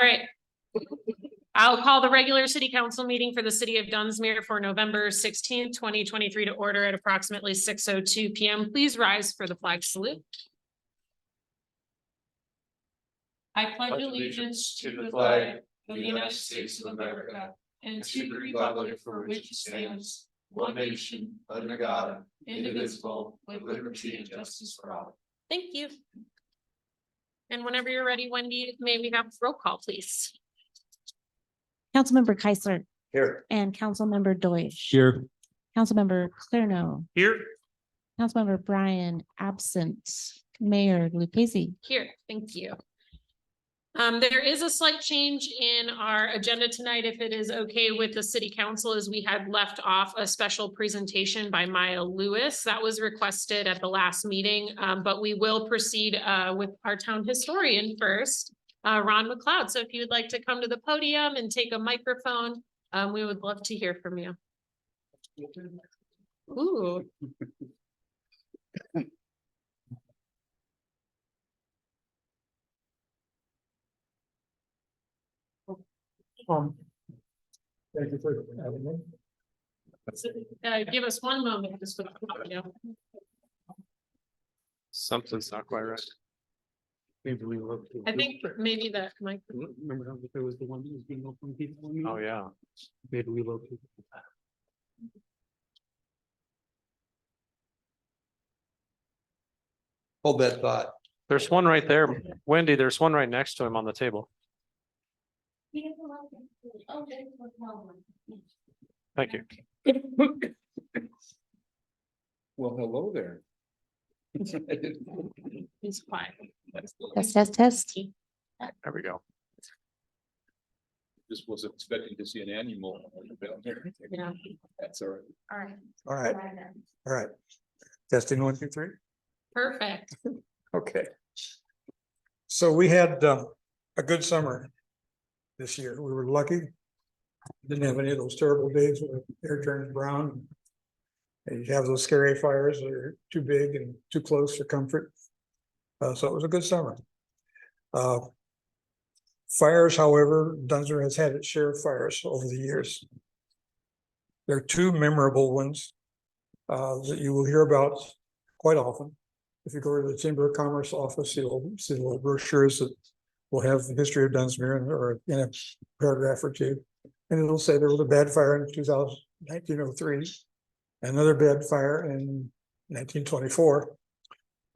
All right. I'll call the regular city council meeting for the city of Dunsmuir for November 16th, 2023 to order at approximately 6:02 p.m. Please rise for the flag salute. I pledge allegiance to the flag of the United States of America and to the republic for which it stands, one nation, under God, indivisible, with liberty and justice for all. Thank you. And whenever you're ready, Wendy, may we have roll call, please? Councilmember Keisler. Here. And Councilmember Deutsch. Here. Councilmember Clarno. Here. Councilmember Bryan absent. Mayor Lucchese. Here, thank you. There is a slight change in our agenda tonight, if it is okay with the city council, as we had left off a special presentation by Maya Lewis that was requested at the last meeting. But we will proceed with our town historian first, Ron McLeod. So if you would like to come to the podium and take a microphone, we would love to hear from you. Ooh. Thank you for having me. Give us one moment. Just with the audio. Something's not quite right. Maybe we look. I think maybe that might. Remember how there was the one that was being open people? Oh, yeah. Maybe we look. Hold that thought. There's one right there. Wendy, there's one right next to him on the table. Thank you. Well, hello there. He's quiet. Test. There we go. Just wasn't expecting to see an animal down there. Yeah. That's all right. All right. All right, all right. Testing 1, 2, 3. Perfect. Okay. So we had a good summer this year. We were lucky. Didn't have any of those terrible days where air turns brown. And you have those scary fires that are too big and too close for comfort. So it was a good summer. Fires, however, Dunsmuir has had its share of fires over the years. There are two memorable ones that you will hear about quite often. If you go to the Chamber of Commerce office, you'll see little brochures that will have the history of Dunsmuir or in a paragraph or two. And it'll say there was a bad fire in 1903, another bad fire in 1924.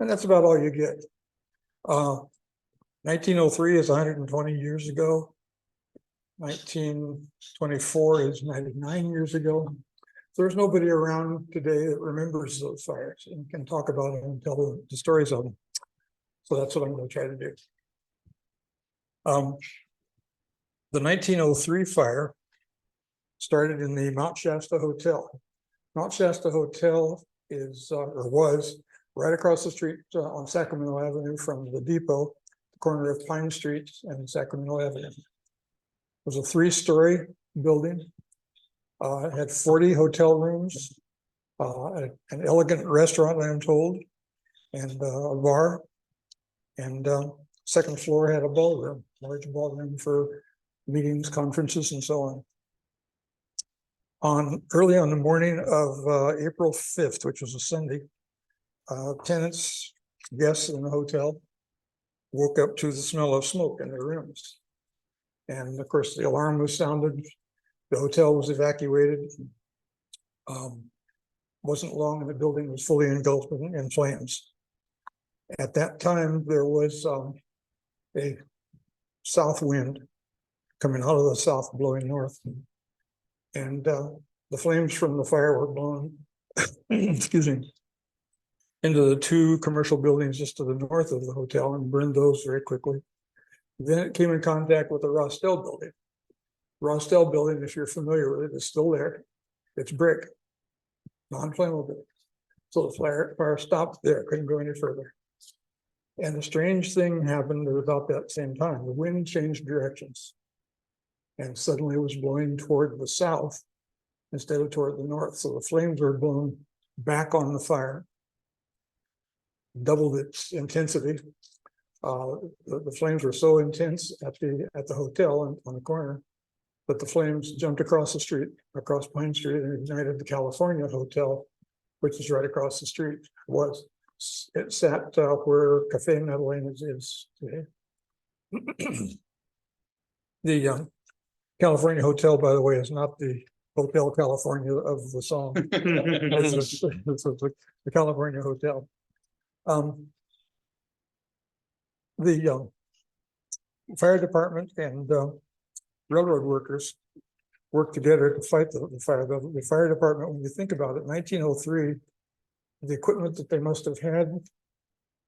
And that's about all you get. 1903 is 120 years ago. 1924 is 99 years ago. There's nobody around today that remembers those fires and can talk about them and tell the stories of them. So that's what I'm going to try to do. The 1903 fire started in the Mount Shasta Hotel. Mount Shasta Hotel is or was right across the street on Sacramento Avenue from the depot, the corner of Pine Street and Sacramento Avenue. It was a 3-story building. It had 40 hotel rooms, an elegant restaurant, I'm told, and a bar. And second floor had a ballroom, large ballroom for meetings, conferences, and so on. Early on the morning of April 5th, which was a Sunday, tenants, guests in the hotel woke up to the smell of smoke in their rooms. And of course, the alarm was sounded. The hotel was evacuated. Wasn't long and the building was fully engulfed in flames. At that time, there was a south wind coming out of the south, blowing north. And the flames from the fire were blown, excuse me, into the 2 commercial buildings just to the north of the hotel and burned those very quickly. Then it came in contact with the Rostell building. Rostell building, if you're familiar with it, is still there. It's brick, non-flammable. So the fire stopped there, couldn't go any further. And a strange thing happened at about that same time. The wind changed directions. And suddenly it was blowing toward the south instead of toward the north. So the flames were blown back on the fire, doubled its intensity. The flames were so intense at the hotel on the corner that the flames jumped across the street, across Pine Street, and ignited the California Hotel, which is right across the street. It sat where Cafe Madeleine is today. The California Hotel, by the way, is not the Hotel California of the song. It's the California Hotel. The fire department and railroad workers worked together to fight the fire. The fire department, when you think about it, 1903, the equipment that they must have had,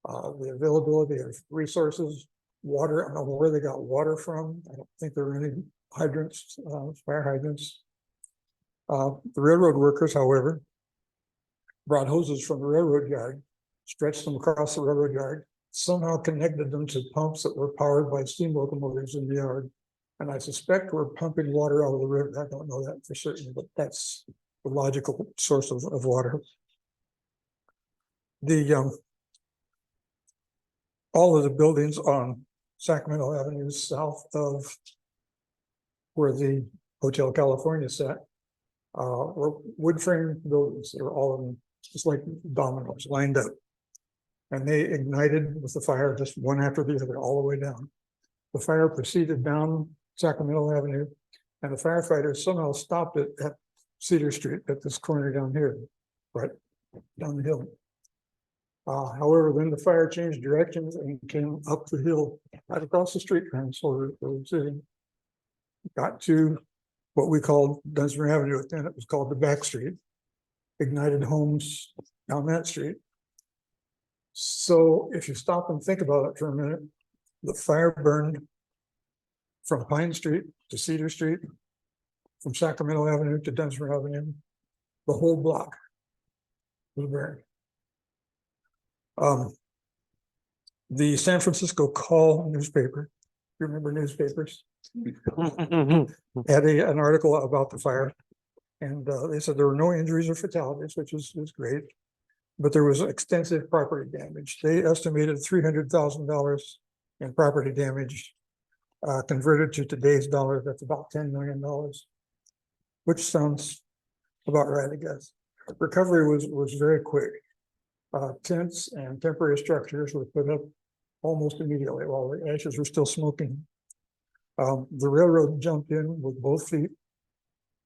the availability of resources, water, I don't know where they got water from. I don't think there were any hydrants, fire hydrants. The railroad workers, however, brought hoses from the railroad yard, stretched them across the railroad yard, somehow connected them to pumps that were powered by steam locomotives in the yard. And I suspect we're pumping water out of the river. I don't know that for certain, but that's the logical source of water. All of the buildings on Sacramento Avenue south of where the Hotel California sat were wood frame buildings. They were all of them just like dominoes lined up. And they ignited with the fire just one after the other all the way down. The fire proceeded down Sacramento Avenue, and the firefighters somehow stopped it at Cedar Street at this corner down here, right down the hill. However, then the fire changed directions and came up the hill right across the street from the city. Got to what we called Dunsmuir Avenue. Then it was called the back street. Ignited homes down that street. So if you stop and think about it for a minute, the fire burned from Pine Street to Cedar Street, from Sacramento Avenue to Dunsmuir Avenue, the whole block was burned. The San Francisco Call newspaper, you remember newspapers, had an article about the fire, and they said there were no injuries or fatalities, which was great, but there was extensive property damage. They estimated $300,000 in property damage, converted to today's dollars, that's about $10 million, which sounds about right, I guess. Recovery was very quick. Tents and temporary structures were put up almost immediately while the ashes were still smoking. The railroad jumped in with both feet,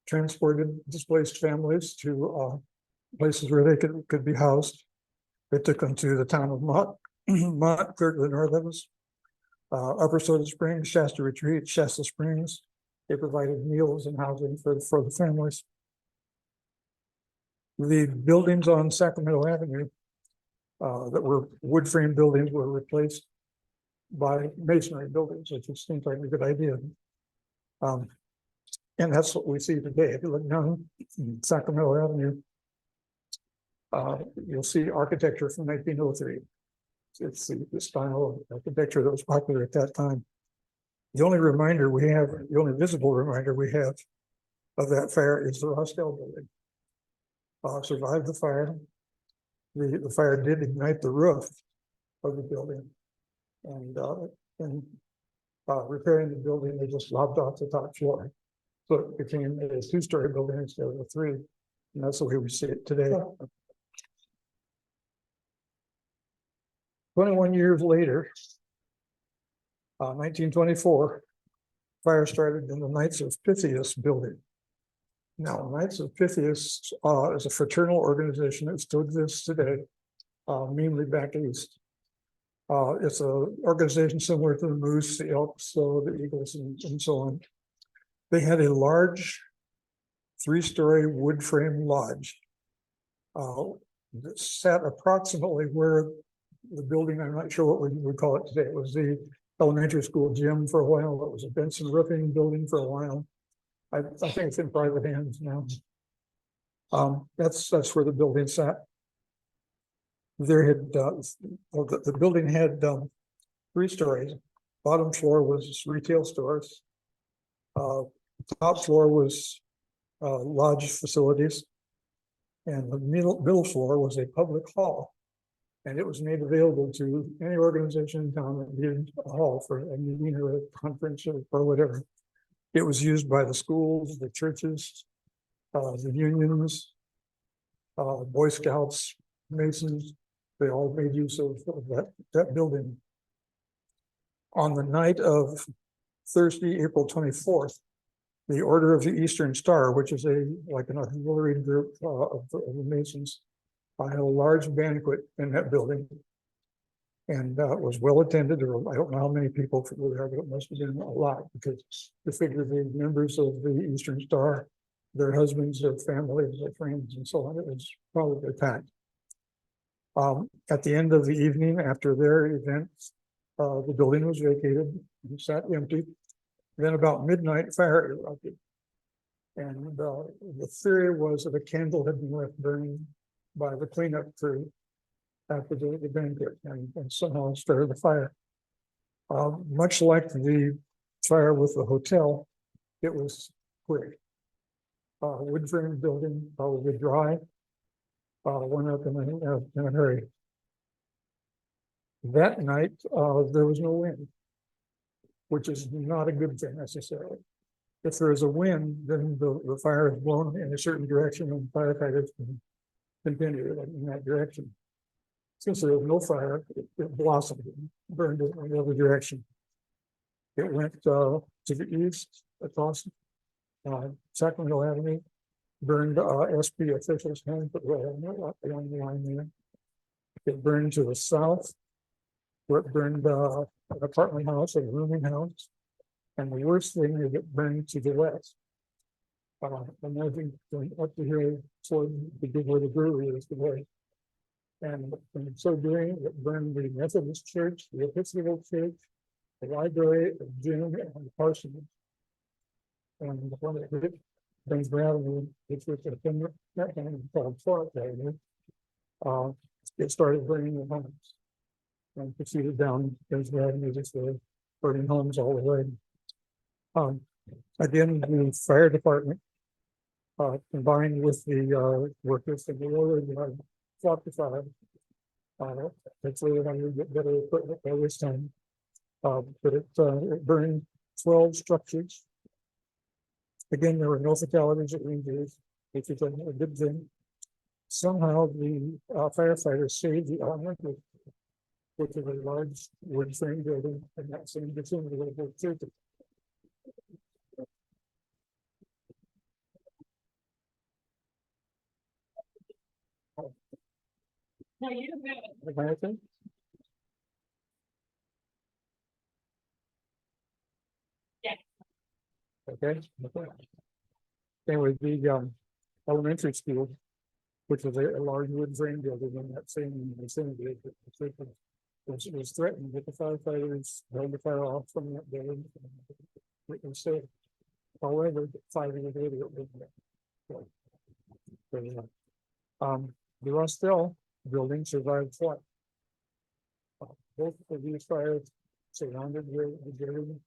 transported displaced families to places where they could be housed. They took them to the town of Mott, clear to the north of us, Upper Soda Springs, Shasta Retreat, Shasta Springs. They provided meals and housing for the families. The buildings on Sacramento Avenue that were wood frame buildings were replaced by masonry buildings, which seems like a good idea. And that's what we see today. If you look down Sacramento Avenue, you'll see architecture from 1903. It's the style of architecture that was popular at that time. The only reminder we have, the only visible reminder we have of that fire is the Rostel building. Survived the fire. The fire did ignite the roof of the building, and repairing the building, they just lopped off the top floor. So it became a 2-story building instead of a 3. And that's the way we see it today. 21 years later, 1924, fire started in the Knights of Pythias building. Now, Knights of Pythias is a fraternal organization that still exists today, mainly back east. It's an organization similar to the Moose, the Elks, the Eagles, and so on. They had a large 3-story wood frame lodge that sat approximately where the building, I'm not sure what we would call it today. It was the elementary school gym for a while. It was a Benson roofing building for a while. I think it's in private hands now. That's where the building sat. There had the building had 3 stories. Bottom floor was retail stores. Top floor was lodge facilities, and the middle floor was a public hall And it was made available to any organization in town that needed a hall for a meeting or a conference or whatever. It was used by the schools, the churches, the unions, Boy Scouts, Masons. They all made use of that building. On the night of Thursday, April 24th, the Order of the Eastern Star, which is like an auxiliary group of the Masons, had a large banquet in that building. And it was well attended, or I don't know how many people were there, but it must have been a lot, because the figure of the members of the Eastern Star, their husbands, their families, their friends, and so on, it was probably packed. At the end of the evening, after their event, the building was vacated and sat empty. Then about midnight, fire erupted. And the theory was that a candle had been left burning by the cleanup crew after the banquet, and somehow started the fire. Much like the fire with the hotel, it was quick. Wood frame building, probably dry, went up in a hurry. That night, there was no wind, which is not a good thing necessarily. If there is a wind, then the fire is blown in a certain direction and firefighters can continue in that direction. Since there was no fire, it blossomed, burned in the other direction. It went to the east across Sacramento Avenue, burned SP officials' home, but along the line there. It burned to the south, where it burned an apartment house, a rooming house. And the worst thing is it burned to the west. And I think up to here toward where the brewery is today. And in so doing, it burned the Methodist Church, the Episcopal Church, the library, the gym, and the parsonage. And when it hit Dunsmuir Avenue, which was a thing that called Fort Avenue, it started burning the homes. And proceeded down Dunsmuir Avenue, just burning homes all the way. Again, the fire department, combined with the workers and the road, fought the fire. Hopefully they're going to get better equipment by this time. But it burned 12 structures. Again, there were no fatalities or injuries, which is a good thing. Somehow the firefighters saved the elementary, which is a large wood frame building, and that same vicinity of the church. Okay. Yeah. Okay. Anyway, the elementary school, which was a large wood frame building in that same vicinity, was threatened, but the firefighters held the fire off from that building. It was safe. However, 5 years later, it was the Rostel building survived flood. Both of these fires surrounded the building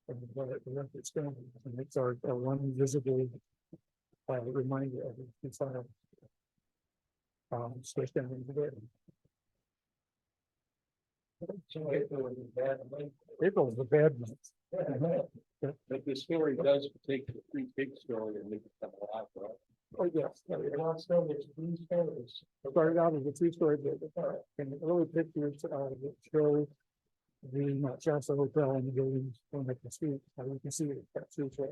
and the expanded, and it's our one visible reminder of the fire. Especially in the building. April was a bad month. But the story does take the three big story and make it come alive, right? Oh, yes. Started out as a 3-story building. And the early pictures that show the Shasta Hotel and the buildings on the street. You can see it, that 3-story.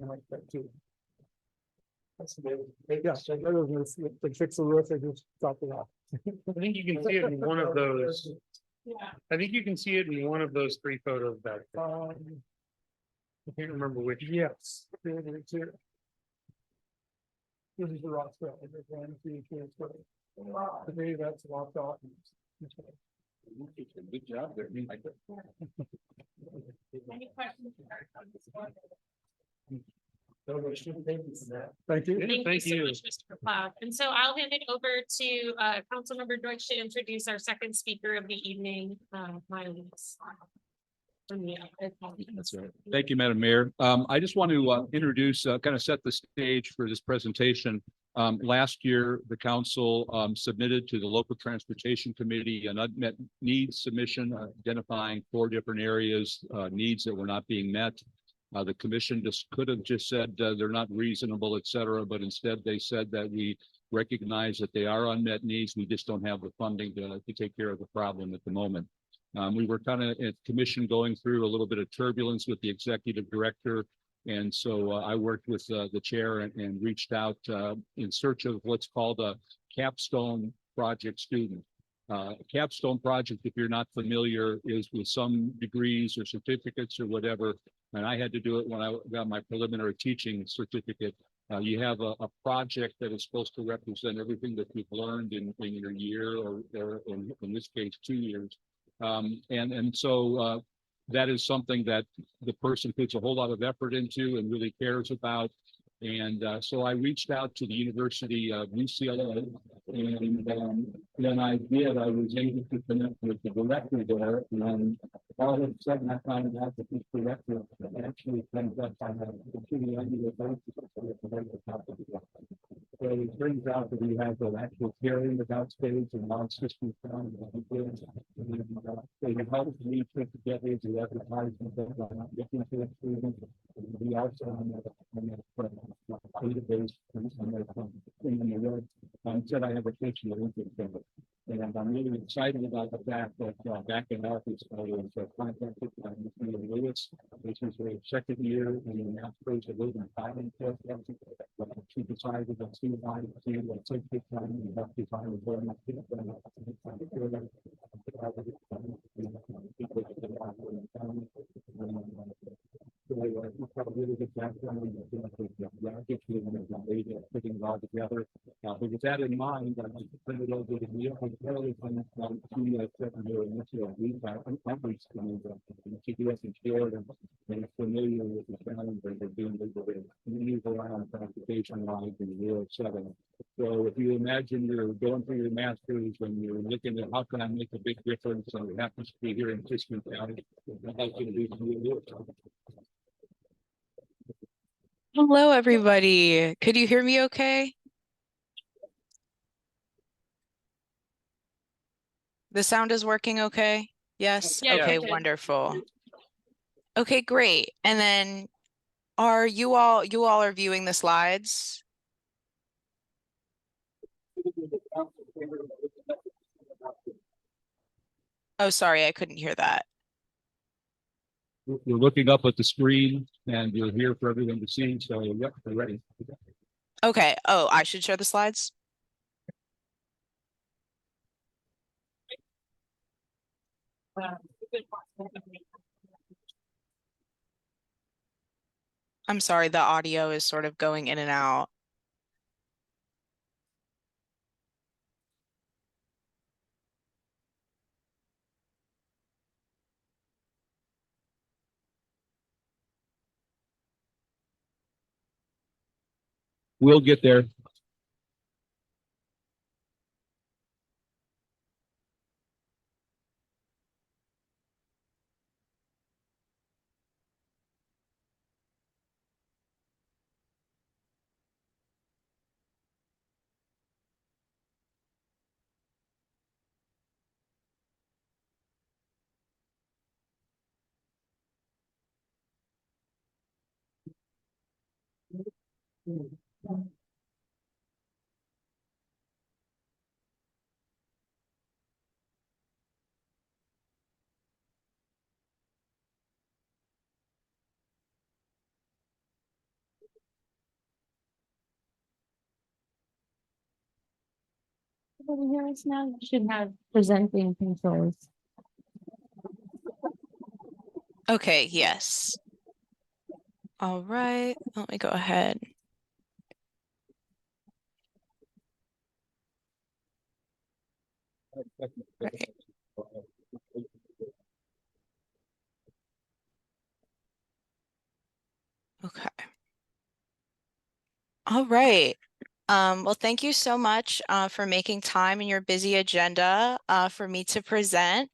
I like that too. That's amazing. Yeah, so they fix the roof, they just top it off. I think you can see it in one of those. Yeah. I think you can see it in one of those 3 photos back there. I can't remember which. Yes. Here. This is the rock stuff. To me, that's locked off. Good job there. Any questions? Thank you. Thank you Thank so you. much, Mr. McLeod. And so I'll hand it over to Councilmember Deutsch to introduce our second speaker of the evening, Maya Lewis. That's right. Thank you, Madam Mayor. I just want to introduce, kind of set the stage for this presentation. Last year, the council submitted to the local transportation committee an unmet needs submission identifying 4 different areas, needs that were not being met. The commission just could have just said they're not reasonable, et cetera, but instead they said that we recognize that they are unmet needs. We just don't have the funding to take care of the problem at the moment. We were kind of at commission going through a little bit of turbulence with the executive director. And so I worked with the chair and reached out in search of what's called a capstone project student. A capstone project, if you're not familiar, is with some degrees or certificates or whatever. And I had to do it when I got my preliminary teaching certificate. You have a project that is supposed to represent everything that you've learned in your year or in this case, 2 years. So that is something that the person puts a whole lot of effort into and really cares about. And so I reached out to the University of UCLA, and then I was able to connect with the director there, and all of a sudden I found out that this director actually comes up on so it turns out that he has an actual hearing without stage and non-system sound. So he helped me put together the advertisement that I'm not looking to students. We also on the database said I have a picture of interest in it. And I'm really excited about the fact that back in office, I was contacted by Mr. Lewis, which is her second year in the Masters of Living Filing Test. She decided that she wanted to take this time and help define the board. Putting it all together. With that in mind, I just printed over the meal. I'm fairly from and familiar with the challenge that they're doing move around transportation lines in Euro 7. So if you imagine you're going through your master's and you're looking at how can I make a big difference, and it happens to be here in Fishman County, I'd like you to do some. Hello, everybody. Could you hear me okay? The sound is working okay? Yes? Yeah, Okay, good. wonderful. Okay, great. And then are you all are viewing the slides? Oh, sorry, I couldn't hear that. You're looking up at the screen and you're here for everyone to see. So yep, we're ready. Okay. Oh, I should share the slides? I'm sorry, the audio is sort of going in and out. We'll get there. Over here is now, you should have presenting controls. Okay, yes. All right, let me go ahead. Right. Okay. All right. Well, thank you so much for making time in your busy agenda for me to present.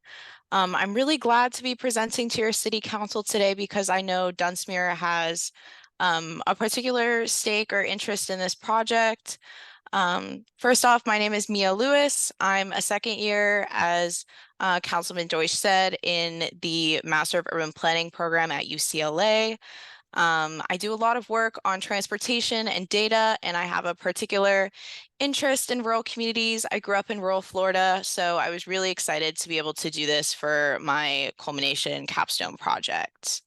I'm really glad to be presenting to your city council today because I know Dunsmuir has a particular stake or interest in this project. First off, my name is Mia Lewis. I'm a second year, as Councilman Deutsch said, in the Master of Urban Planning program at UCLA. I do a lot of work on transportation and data, and I have a particular interest in rural communities. I grew up in rural Florida, so I was really excited to be able to do this for my culmination capstone project.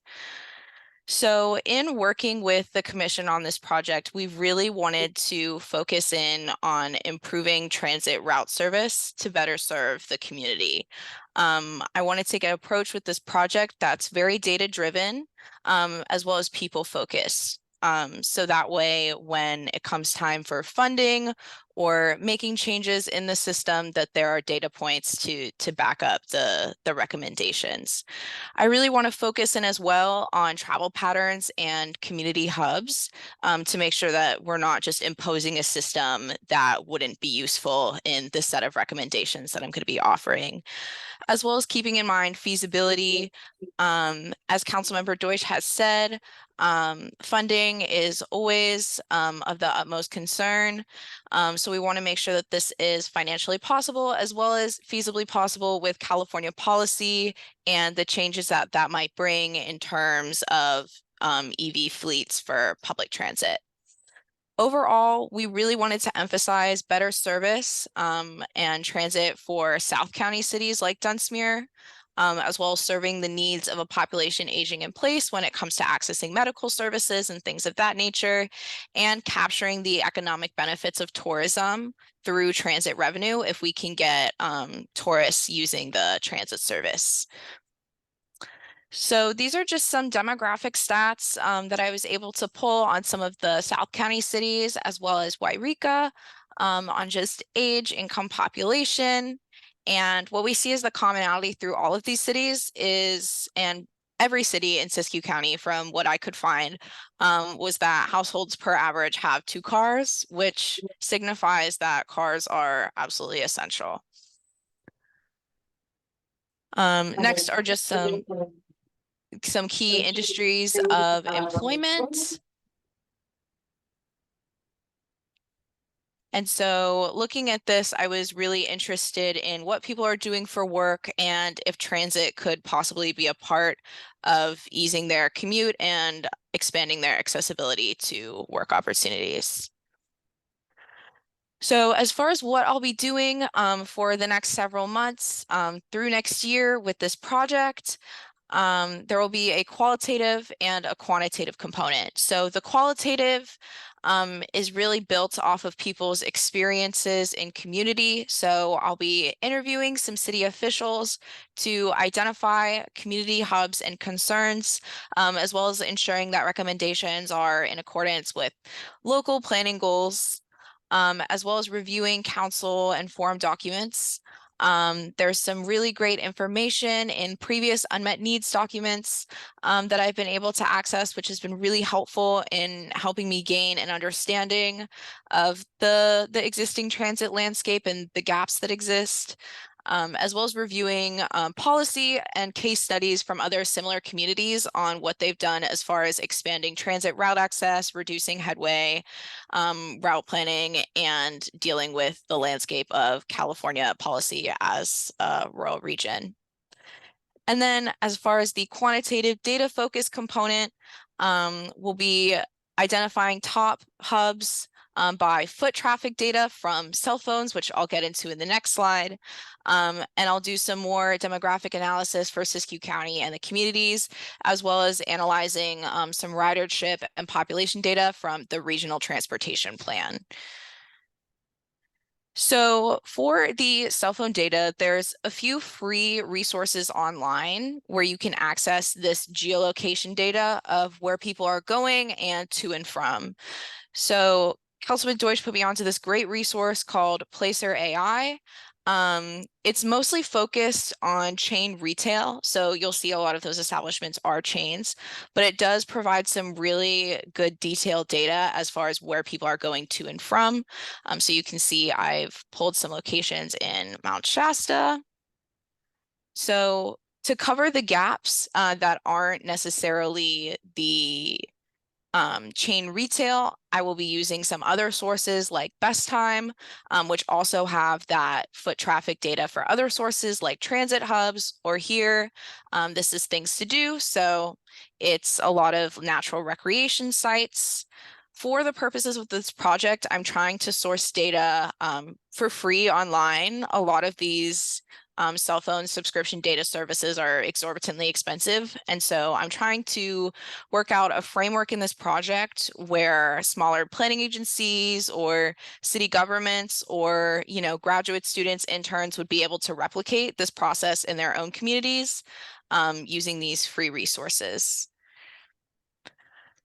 So in working with the commission on this project, we really wanted to focus in on improving transit route service to better serve the community. I want to take an approach with this project that's very data-driven, as well as people-focused. So that way, when it comes time for funding or making changes in the system, that there are data points to back up the recommendations. I really want to focus in as well on travel patterns and community hubs, to make sure that we're not just imposing a system that wouldn't be useful in this set of recommendations that I'm going to be offering, as well as keeping in mind feasibility. As Councilmember Deutsch has said, funding is always of the utmost concern. So we want to make sure that this is financially possible as well as feasibly possible with California policy and the changes that that might bring in terms of EV fleets for public transit. Overall, we really wanted to emphasize better service and transit for South County cities like Dunsmuir, as well as serving the needs of a population aging in place when it comes to accessing medical services and things of that nature, and capturing the economic benefits of tourism through transit revenue if we can get tourists using the transit service. So these are just some demographic stats that I was able to pull on some of the South County cities as well as Wairika, on just age, income, population. And what we see as the commonality through all of these cities is, and every city in Siskiyou County from what I could find, was that households per average have 2 cars, which signifies that cars are absolutely essential. Next are just some key industries of employment. And so looking at this, I was really interested in what people are doing for work and if transit could possibly be a part of easing their commute and expanding their accessibility to work opportunities. So as far as what I'll be doing for the next several months through next year with this project, there will be a qualitative and a quantitative component. So the qualitative is really built off of people's experiences in community. So I'll be interviewing some city officials to identify community hubs and concerns, as well as ensuring that recommendations are in accordance with local planning goals, as well as reviewing council and forum documents. There's some really great information in previous unmet needs documents that I've been able to access, which has been really helpful in helping me gain an understanding of the existing transit landscape and the gaps that exist, as well as reviewing policy and case studies from other similar communities on what they've done as far as expanding transit route access, reducing headway, route planning, and dealing with the landscape of California policy as a rural region. And then as far as the quantitative data focus component, we'll be identifying top hubs by foot traffic data from cell phones, which I'll get into in the next slide. And I'll do some more demographic analysis for Siskiyou County and the communities, as well as analyzing some ridership and population data from the Regional Transportation Plan. So for the cell phone data, there's a few free resources online where you can access this geolocation data of where people are going and to and from. So Councilman Deutsch put me onto this great resource called Placer AI. It's mostly focused on chain retail. So you'll see a lot of those establishments are chains, but it does provide some really good detailed data as far as where people are going to and from. So you can see I've pulled some locations in Mount Shasta. So to cover the gaps that aren't necessarily the chain retail, I will be using some other sources like Best Time, which also have that foot traffic data for other sources like transit hubs or here. This is Things to Do, so it's a lot of natural recreation sites. For the purposes of this project, I'm trying to source data for free online. A lot of these cell phone subscription data services are exorbitantly expensive. And so I'm trying to work out a framework in this project where smaller planning agencies or city governments or, graduate students, interns would be able to replicate this process in their own communities using these free resources.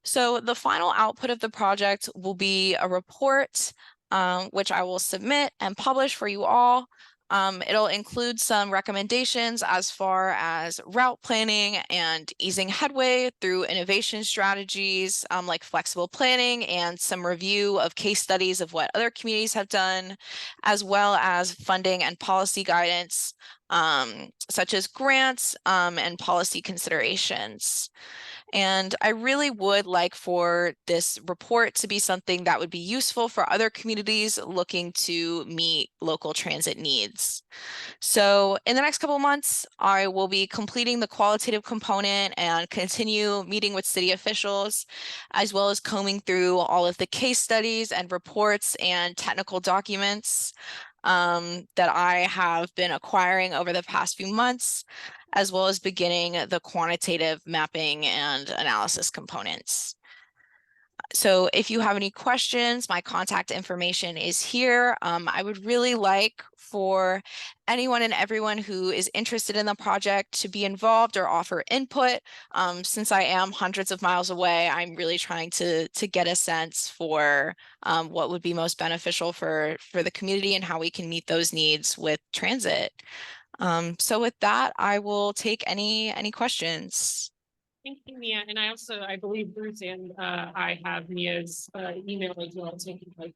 So the final output of the project will be a report, which I will submit and publish for you all. It'll include some recommendations as far as route planning and easing headway through innovation strategies like flexible planning and some review of case studies of what other communities have done, as well as funding and policy guidance, such as grants and policy considerations. And I really would like for this report to be something that would be useful for other communities looking to meet local transit needs. So in the next couple of months, I will be completing the qualitative component and continue meeting with city officials, as well as combing through all of the case studies and reports and technical documents that I have been acquiring over the past few months, as well as beginning the quantitative mapping and analysis components. So if you have any questions, my contact information is here. I would really like for anyone and everyone who is interested in the project to be involved or offer input. Since I am hundreds of miles away, I'm really trying to get a sense for what would be most beneficial for the community and how we can meet those needs with transit. So with that, I will take any questions. Thank you, Mia. And I believe Bruce and I have Mia's email as well. So if you'd like.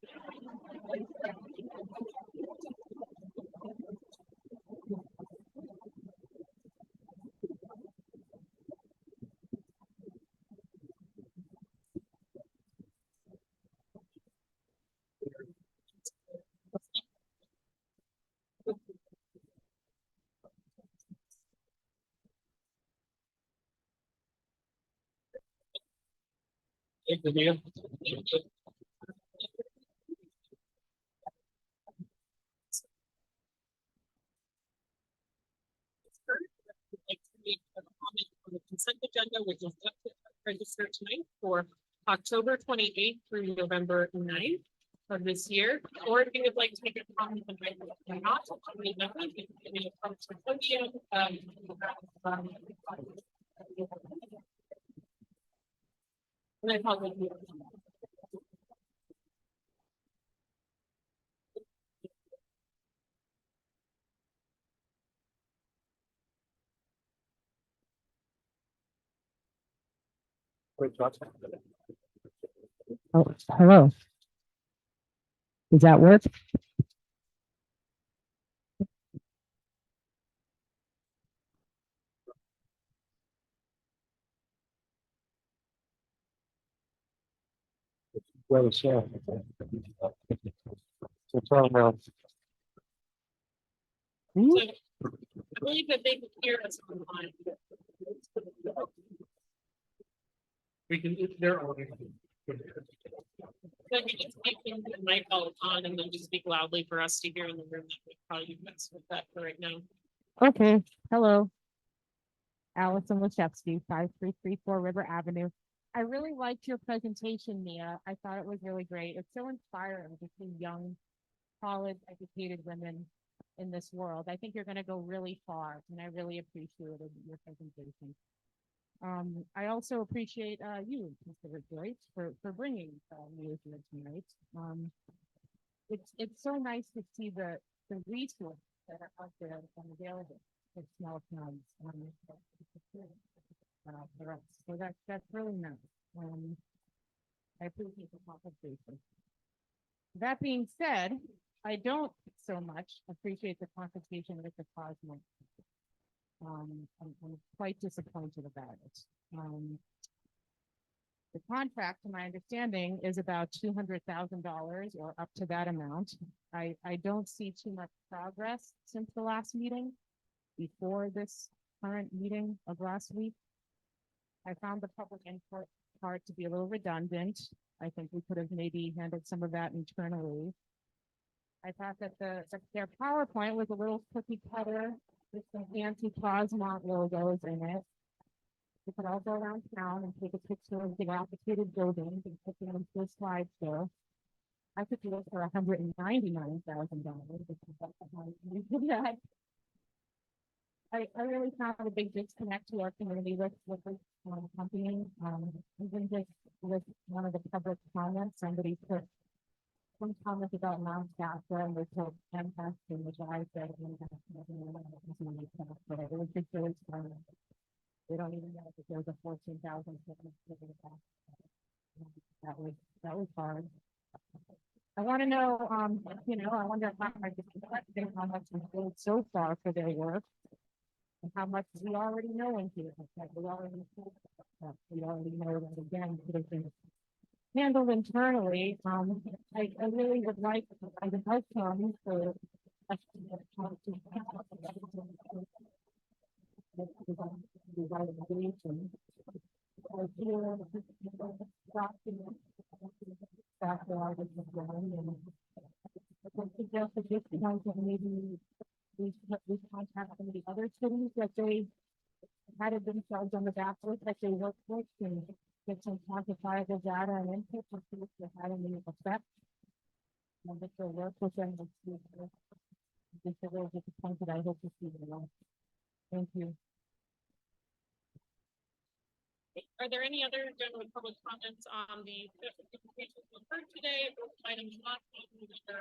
The consent agenda, which is registered tonight for October 28th through November 9th of this year. Or if you would like to make a comment on it, not and I apologize. Oh, hello. Does that work? Well, so. So tell them, So, I believe that they can hear us online. we can, they're on. So if you just keep the mic all on and then just speak loudly for us to hear in the room, that would probably be best with that for right now. Okay, hello. Allison Lachevsky, 5334 River Avenue. I really liked your presentation, Mia. I thought it was really great. It's so inspiring to see young, college educated women in this world. I think you're going to go really far, and I really appreciated your presentation. I also appreciate you, Mr. Joyce, for bringing me here tonight. It's so nice to see the resources that are out there and available for small towns. For us. So that's really nice. I appreciate the conversation. That being said, I don't so much appreciate the conversation with the cosmos. I'm quite disappointed about it. The contract, to my understanding, is about $200,000 or up to that amount. I don't see too much progress since the last meeting, before this current meeting of last week. I found the public input part to be a little redundant. I think we could have maybe handled some of that internally. I thought that their PowerPoint was a little cookie cutter with some fancy Cosmont logos in it. We could all go around town and take a picture of the dilapidated buildings and put them into a slideshow. I could do it for $199,000. I really found a big disconnect to our community with this company. Even just with one of the public comments, somebody put some comments about Mount Shasta and they told Amtrak, which I said, but it was just really funny. They don't even know that there's a 14,000. That was hard. I want to know, I wonder how much we paid so far for their work. And how much we already know in here. We already know that again, could have been handled internally. I really would like an outcome for maybe we contact some of the other cities that they had it themselves on the back list that they work with and get some quantifiable data and input to see if they had any effect. And if they work with them, let's see if they're really disappointed. I hope to see them. Thank you. Are there any other general public comments on the presentations we've heard today? Items not on the agenda?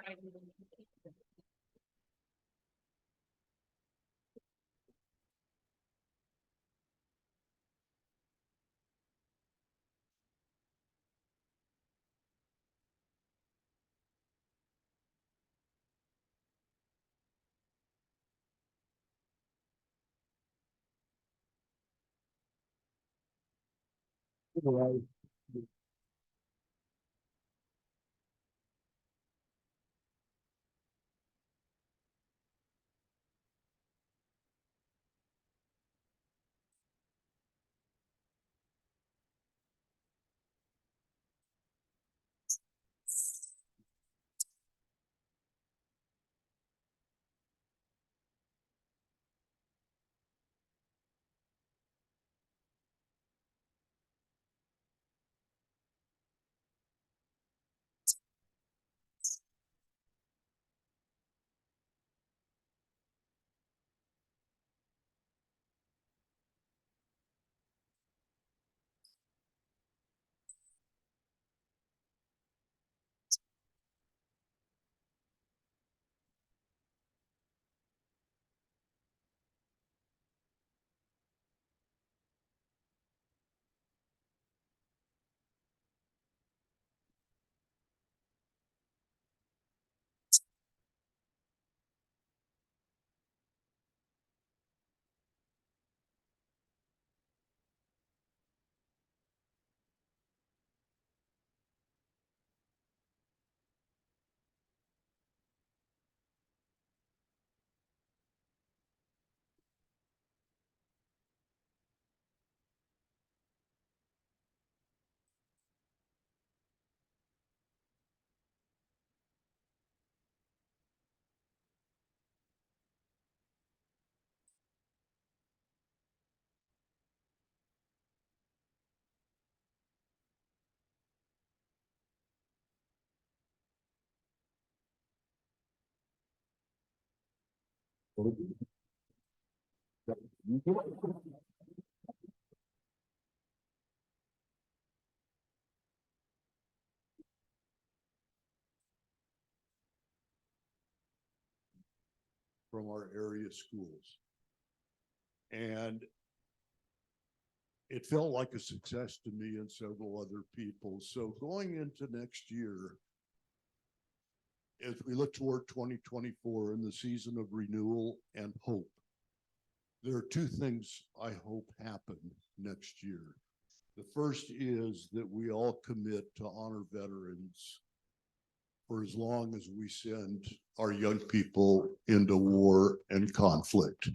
From our area schools. And it felt like a success to me and several other people. So going into next year, as we look toward 2024 in the season of renewal and hope, there are two things I hope happen next year. The first is that we all commit to honor veterans for as long as we send our young people into war and conflict.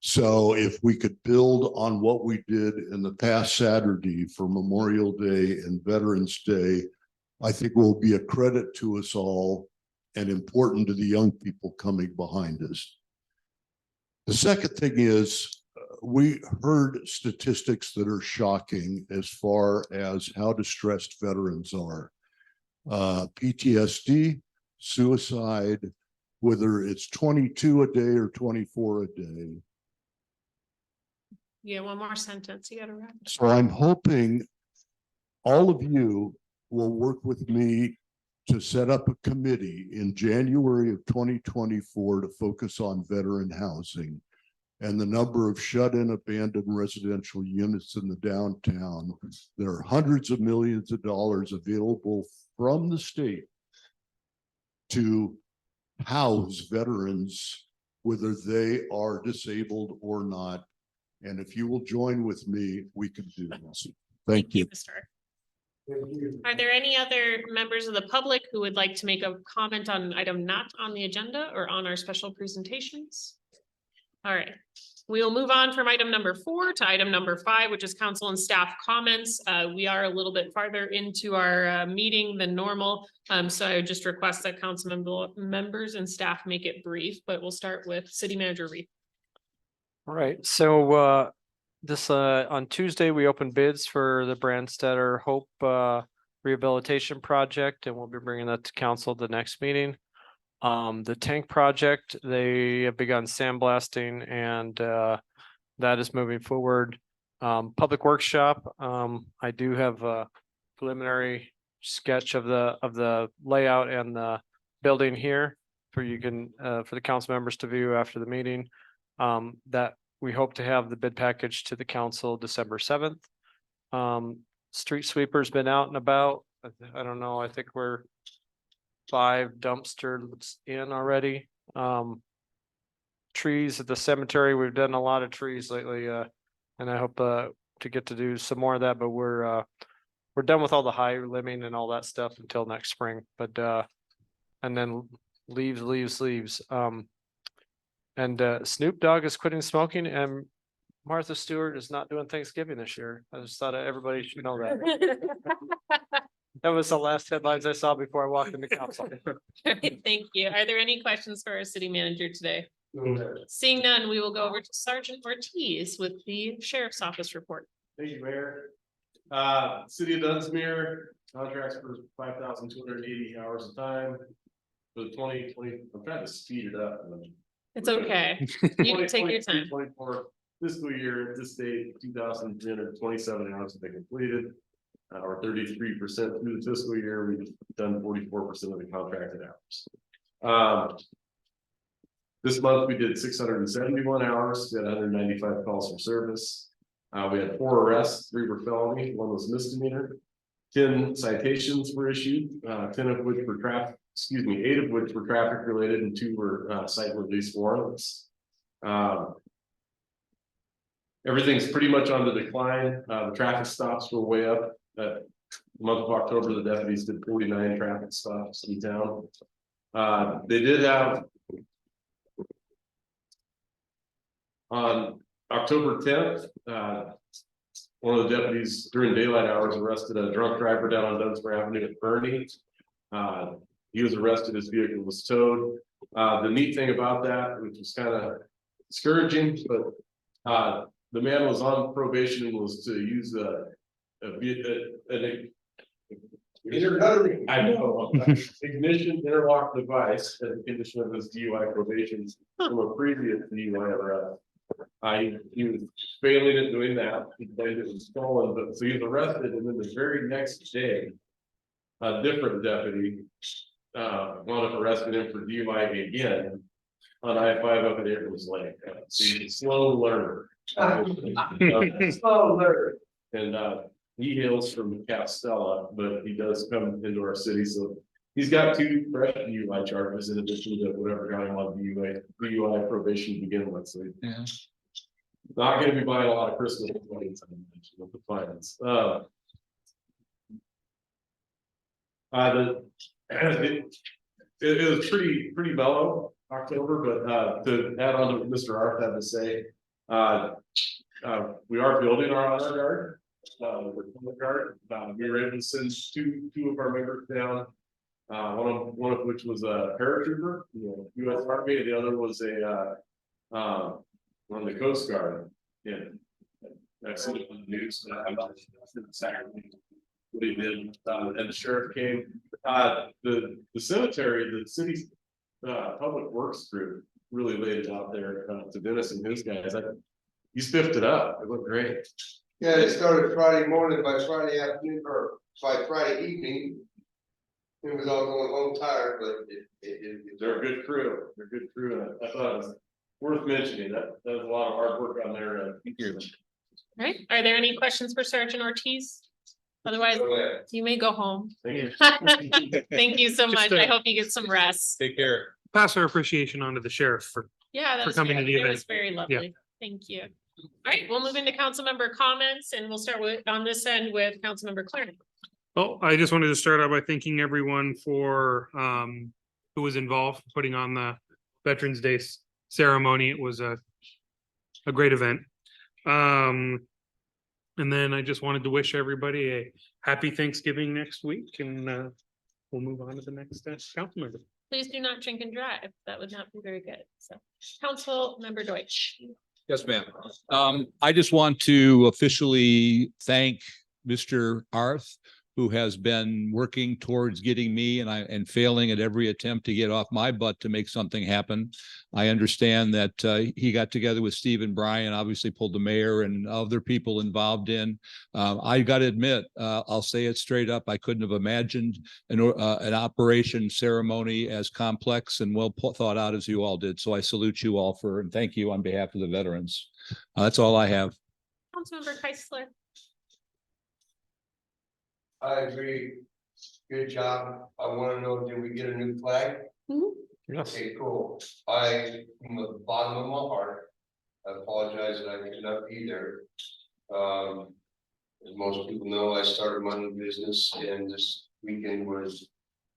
So if we could build on what we did in the past Saturday for Memorial Day and Veterans Day, I think will be a credit to us all and important to the young people coming behind us. The second thing is we heard statistics that are shocking as far as how distressed veterans are. PTSD, suicide, whether it's 22 a day or 24 a day. Yeah, one more sentence, you gotta wrap. So I'm hoping all of you will work with me to set up a committee in January of 2024 to focus on veteran housing and the number of shut-in abandoned residential units in the downtown. There are hundreds of millions of dollars available from the state to house veterans, whether they are disabled or not. And if you will join with me, we can do this. Thank you. Mr. Are there any other members of the public who would like to make a comment on an item not on the agenda or on our special presentations? All right, we will move on from item number 4 to item number 5, which is council and staff comments. We are a little bit farther into our meeting than normal. So I would just request that council members and staff make it brief, but we'll start with City Manager Reed. All right, so on Tuesday, we opened bids for the Brandstetter Hope Rehabilitation Project, and we'll be bringing that to council the next meeting. The tank project, they have begun sandblasting, and that is moving forward. Public workshop, I do have a preliminary sketch of the layout and the building here for the council members to view after the meeting. That we hope to have the bid package to the council December 7th. Street sweeper's been out and about. I don't know, I think we're 5 dumpsters in already. Trees at the cemetery, we've done a lot of trees lately, and I hope to get to do some more of that, but we're done with all the high limbing and all that stuff until next spring. But and then leaves. And Snoop Dogg is quitting smoking, and Martha Stewart is not doing Thanksgiving this year. I just thought everybody should know that. That was the last headlines I saw before I walked into council. Thank you. Are there any questions for our city manager today? Seeing none, we will go over to Sergeant Ortiz with the Sheriff's Office report. Thank you, Mayor. City of Dunsmuir contracts for 5,280 hours of time for the 2020. I'm trying to speed it up. It's okay. You can take your time. 24 fiscal year, this date, 2,327 hours have been completed. Or 33% through the fiscal year, we've done 44% of the contracted hours. This month we did 671 hours, we had 195 calls for service. We had 4 arrests, 3 were felony, 1 was misdemeanor. 10 citations were issued, 10 of which were traffic, 8 of which were traffic related and 2 were site release warrants. Everything's pretty much on the decline. The traffic stops were way up. The month of October, the deputies did 49 traffic stops in town. They did have on October 10th, one of the deputies during daylight hours arrested a drunk driver down on Dunsmuir Avenue at Bernie. He was arrested, his vehicle was towed. The neat thing about that, which was kind of discouraging, but the man was on probation and was to use ignition interlock device as a condition of his DUI probation from a previous DUI arrest. He was failing at doing that. He claimed it was stolen, but so he was arrested, and then the very next day, a different deputy wound up arresting him for DUI again on I-5 up at Abrams Lake. So he's a slow learner. Slow learner. And he hails from Castella, but he does come into our city, so he's got 2 fresh DUI charges in addition to whatever got him on DUI probation to begin with. So Not gonna be buying a lot of Christmas lights, I mentioned, with the finance. It was pretty mellow October, but to add on to what Mr. Arth had to say, we are building our honor guard. We were able to send two of our members down. One of which was a paratrooper, U.S. Army, and the other was a on the Coast Guard. Yeah, I've seen it on the news. I'm not exactly what he did, and the sheriff came. The cemetery, the city's public works group really laid it out there to Dennis and his guys. He spiffed it up. It looked great. Yeah, it started Friday morning, by Friday afternoon, or by Friday evening. It was all going home tired, but They're a good crew. They're a good crew, and I thought it was worth mentioning. That was a lot of hard work on there. All right, are there any questions for Sergeant Ortiz? Otherwise, you may go home. Thank you. Thank you so much. Just, I hope you get some rest. Take care. Pass our appreciation on to the sheriff for. Yeah, that for was coming to the it event. was very lovely. Thank you. All right, we'll move into council member comments and we'll start with on this end with council member Clarence. Oh, I just wanted to start out by thanking everyone for who was involved putting on the Veterans Day ceremony. It was a great event. And then I just wanted to wish everybody a happy Thanksgiving next week, and we'll move on to the next council member. Please do not drink and drive. That would not be very good. So, council member Deutsch. Yes, ma'am. I just want to officially thank Mr. Arth, who has been working towards getting me and failing at every attempt to get off my butt to make something happen. I understand that he got together with Steve and Brian, obviously pulled the mayor and other people involved in. I got to admit, I'll say it straight up, I couldn't have imagined an operation ceremony as complex and well thought out as you all did. So I salute you all and thank you on behalf of the veterans. That's all I have. Councilmember Keisler. I agree. Good job. I wanna know, did we get a new flag? Yes. Okay, cool. From the bottom of my heart, I apologize that I could not be there. As most people know, I started my own business and this weekend was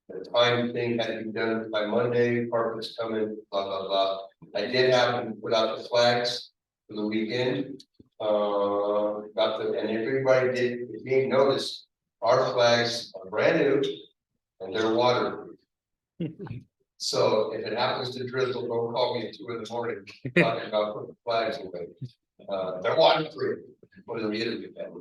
the time thing had to be done by Monday, carpets coming, blah, blah, blah. I did happen to put out the flags for the weekend. And if everybody did, if you ain't noticed, our flags are brand new and they're waterproof. So if it happens to drizzle, don't call me at 2 in the morning talking about putting flags away. They're waterproof. What do we get that?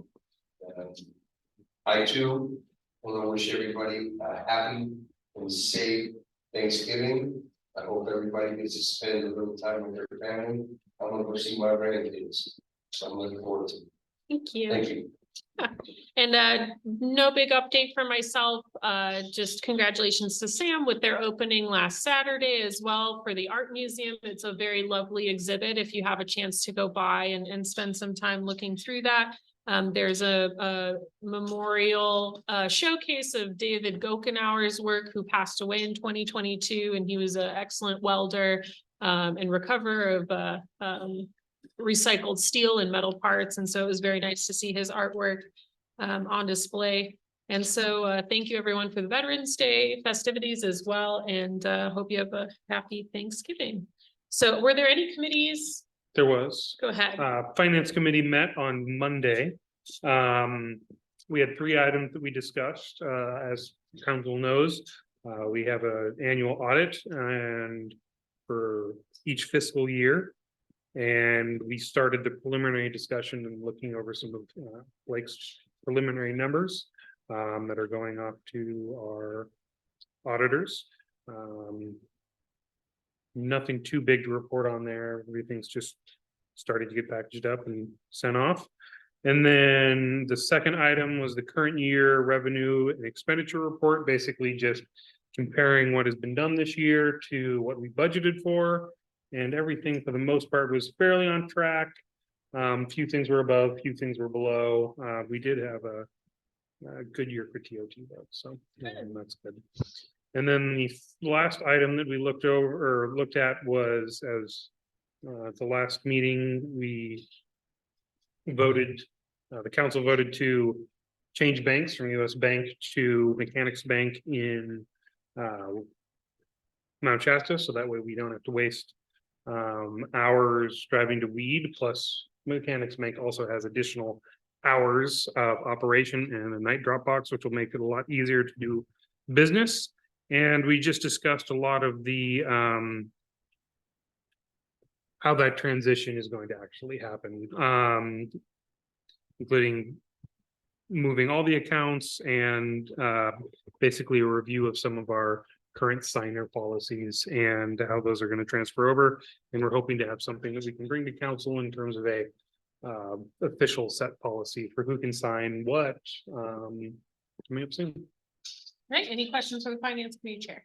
I too want to wish everybody a happy and safe Thanksgiving. I hope everybody gets to spend a little time with their family. I'm gonna go see my grandkids. So I'm looking forward to it. Thank you. Thank you. And no big update for myself. Just congratulations to Sam with their opening last Saturday as well for the art museum. It's a very lovely exhibit if you have a chance to go by and spend some time looking through that. There's a memorial showcase of David Gokenauer's work, who passed away in 2022, and he was an excellent welder and recoverer of recycled steel and metal parts. And so it was very nice to see his artwork on display. And so thank you everyone for the Veterans Day festivities as well. And hope you have a happy Thanksgiving. So were there any committees? There was. Go ahead. Finance Committee met on Monday. We had 3 items that we discussed. As council knows, we have an annual audit and for each fiscal year. And we started the preliminary discussion and looking over some of Blake's preliminary numbers that are going off to our auditors. Nothing too big to report on there. Everything's just starting to get packaged up and sent off. And then the second item was the current year revenue and expenditure report, basically just comparing what has been done this year to what we budgeted for. And everything for the most part was fairly on track. Few things were above, few things were below. We did have a good year for TOT though, so that's good. And then the last item that we looked at was, as the last meeting, we the council voted to change banks from US Bank to Mechanics Bank in Mount Shasta, so that way we don't have to waste hours driving to Weed. Plus Mechanics Bank also has additional hours of operation and a night drop box, which will make it a lot easier to do business. And we just discussed a lot of the how that transition is going to actually happen, including moving all the accounts and basically a review of some of our current signer policies and how those are going to transfer over. And we're hoping to have something that we can bring to council in terms of a official set policy for who can sign what. Coming up soon. Right, any questions from the finance committee chair?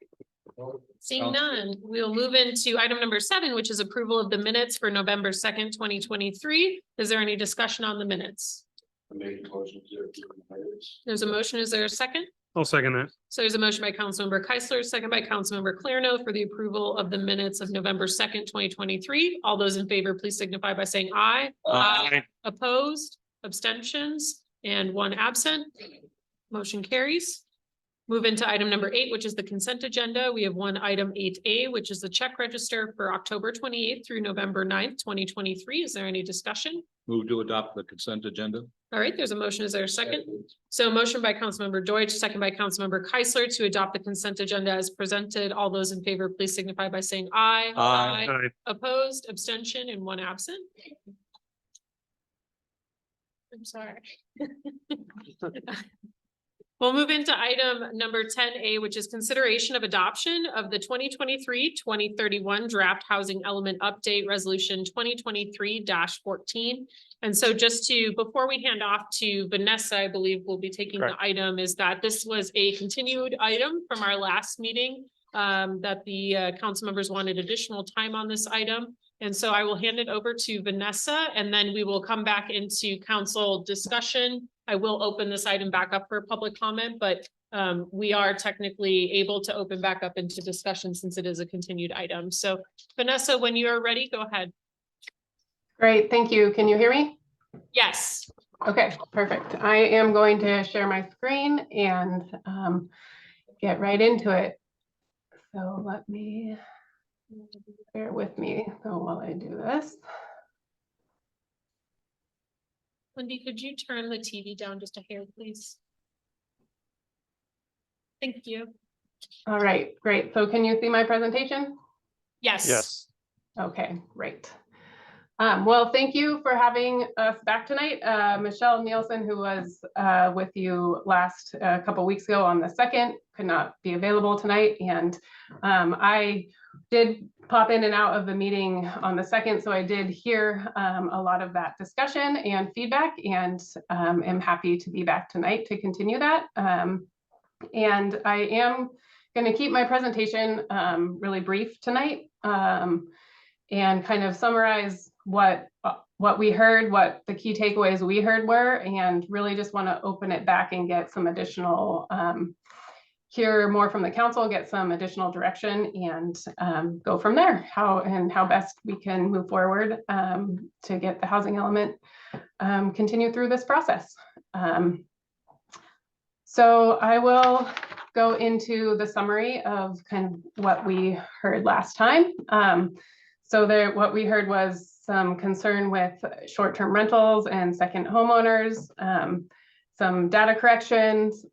Seeing Sounds none, we'll move into item number 7, which is approval of the minutes for November 2nd, 2023. Is there any discussion on the minutes? I make a motion to approve the minutes. There's a motion. Is there a second? I'll second that. So there's a motion by Councilmember Keisler, second by Councilmember Clarno for the approval of the minutes of November 2nd, 2023. All those in favor, please signify by saying aye. Aye. Opposed, abstentions, and 1 absent. Motion carries. Move into item number 8, which is the consent agenda. We have one item 8A, which is the check register for October 28th through November 9th, 2023. Is there any discussion? Move to adopt the consent agenda. All right, there's a motion. Is there a second? So motion by Councilmember Deutsch, second by Councilmember Keisler to adopt the consent agenda as presented. All those in favor, please signify by saying aye. Aye. Opposed, abstention, and 1 absent. I'm sorry. We'll move into item number 10A, which is consideration of adoption of the 2023-2031 draft housing element update resolution 2023-14. And so just to, before we hand off to Vanessa, I believe we'll be taking the item, is that this was a continued item from our last meeting, that the council members wanted additional time on this item. And so I will hand it over to Vanessa, and then we will come back into council discussion. I will open this item back up for public comment, but we are technically able to open back up into discussion since it is a continued item. So Vanessa, when you are ready, go ahead. Great, thank you. Can you hear me? Yes. Okay, perfect. I am going to share my screen and get right into it. So let me, bear with me while I do this. Wendy, could you turn the TV down just a hair, please? Thank you. All right, great. So can you see my presentation? Yes. Yes. Okay, great. Well, thank you for having us back tonight. Michelle Nielsen, who was with you last couple weeks ago on the 2nd, could not be available tonight. And I did pop in and out of the meeting on the 2nd, so I did hear a lot of that discussion and feedback, and am happy to be back tonight to continue that. And I am going to keep my presentation really brief tonight, and kind of summarize what we heard, what the key takeaways we heard were, and really just want to open it back and get some additional, hear more from the council, get some additional direction, and go from there, how best we can move forward to get the housing element continue through this process. So I will go into the summary of kind of what we heard last time. So what we heard was some concern with short-term rentals and second homeowners, some data corrections,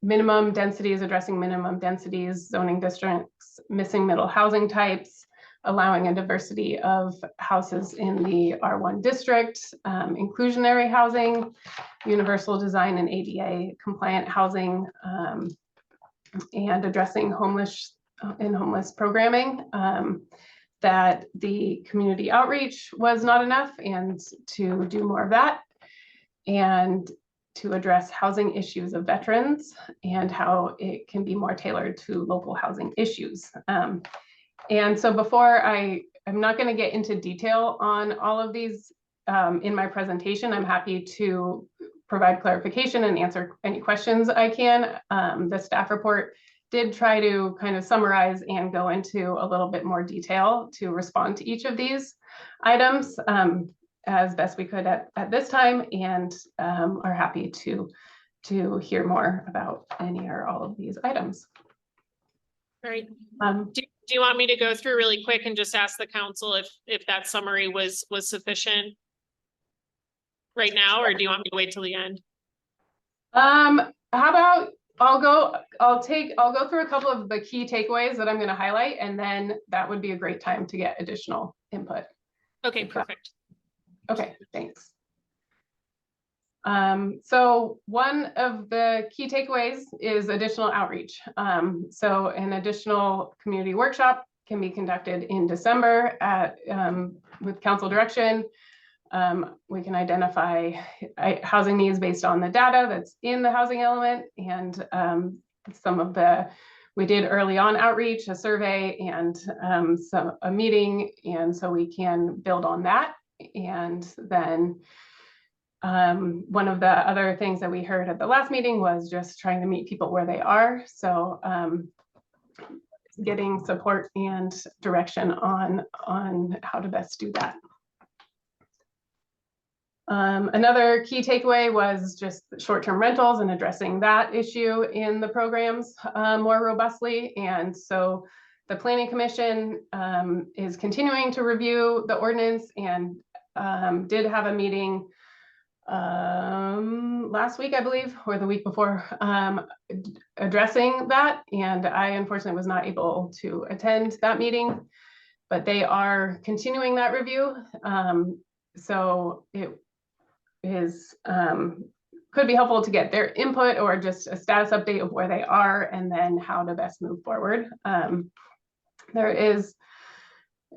minimum densities, addressing minimum densities, zoning districts, missing middle housing types, allowing a diversity of houses in the R1 district, inclusionary housing, universal design and ADA compliant housing, and addressing homeless programming. That the community outreach was not enough, and to do more of that, and to address housing issues of veterans and how it can be more tailored to local housing issues. And so before I'm not going to get into detail on all of these in my presentation. I'm happy to provide clarification and answer any questions I can. The staff report did try to kind of summarize and go into a little bit more detail to respond to each of these items. as best we could at this time, and are happy to hear more about any or all of these items. All right. Um, Do you want me to go through really quick and just ask the council if that summary was sufficient right now, or do you want me to wait till the end? How about I'll go through a couple of the key takeaways that I'm going to highlight, and then that would be a great time to get additional input. Okay, perfect. Okay, thanks. So one of the key takeaways is additional outreach. So an additional community workshop can be conducted in December at with council direction. We can identify housing needs based on the data that's in the housing element, and we did early on outreach, a survey, and a meeting, and so we can build on that. And then one of the other things that we heard at the last meeting was just trying to meet people where they are. So getting support and direction on how to best do that. Another key takeaway was just short-term rentals and addressing that issue in the programs more robustly. And so the Planning Commission is continuing to review the ordinance, and did have a meeting last week, I believe, or the week before, addressing that. And I unfortunately was not able to attend that meeting, but they are continuing that review. So it is could be helpful to get their input or just a status update of where they are, and then how to best move forward. There is,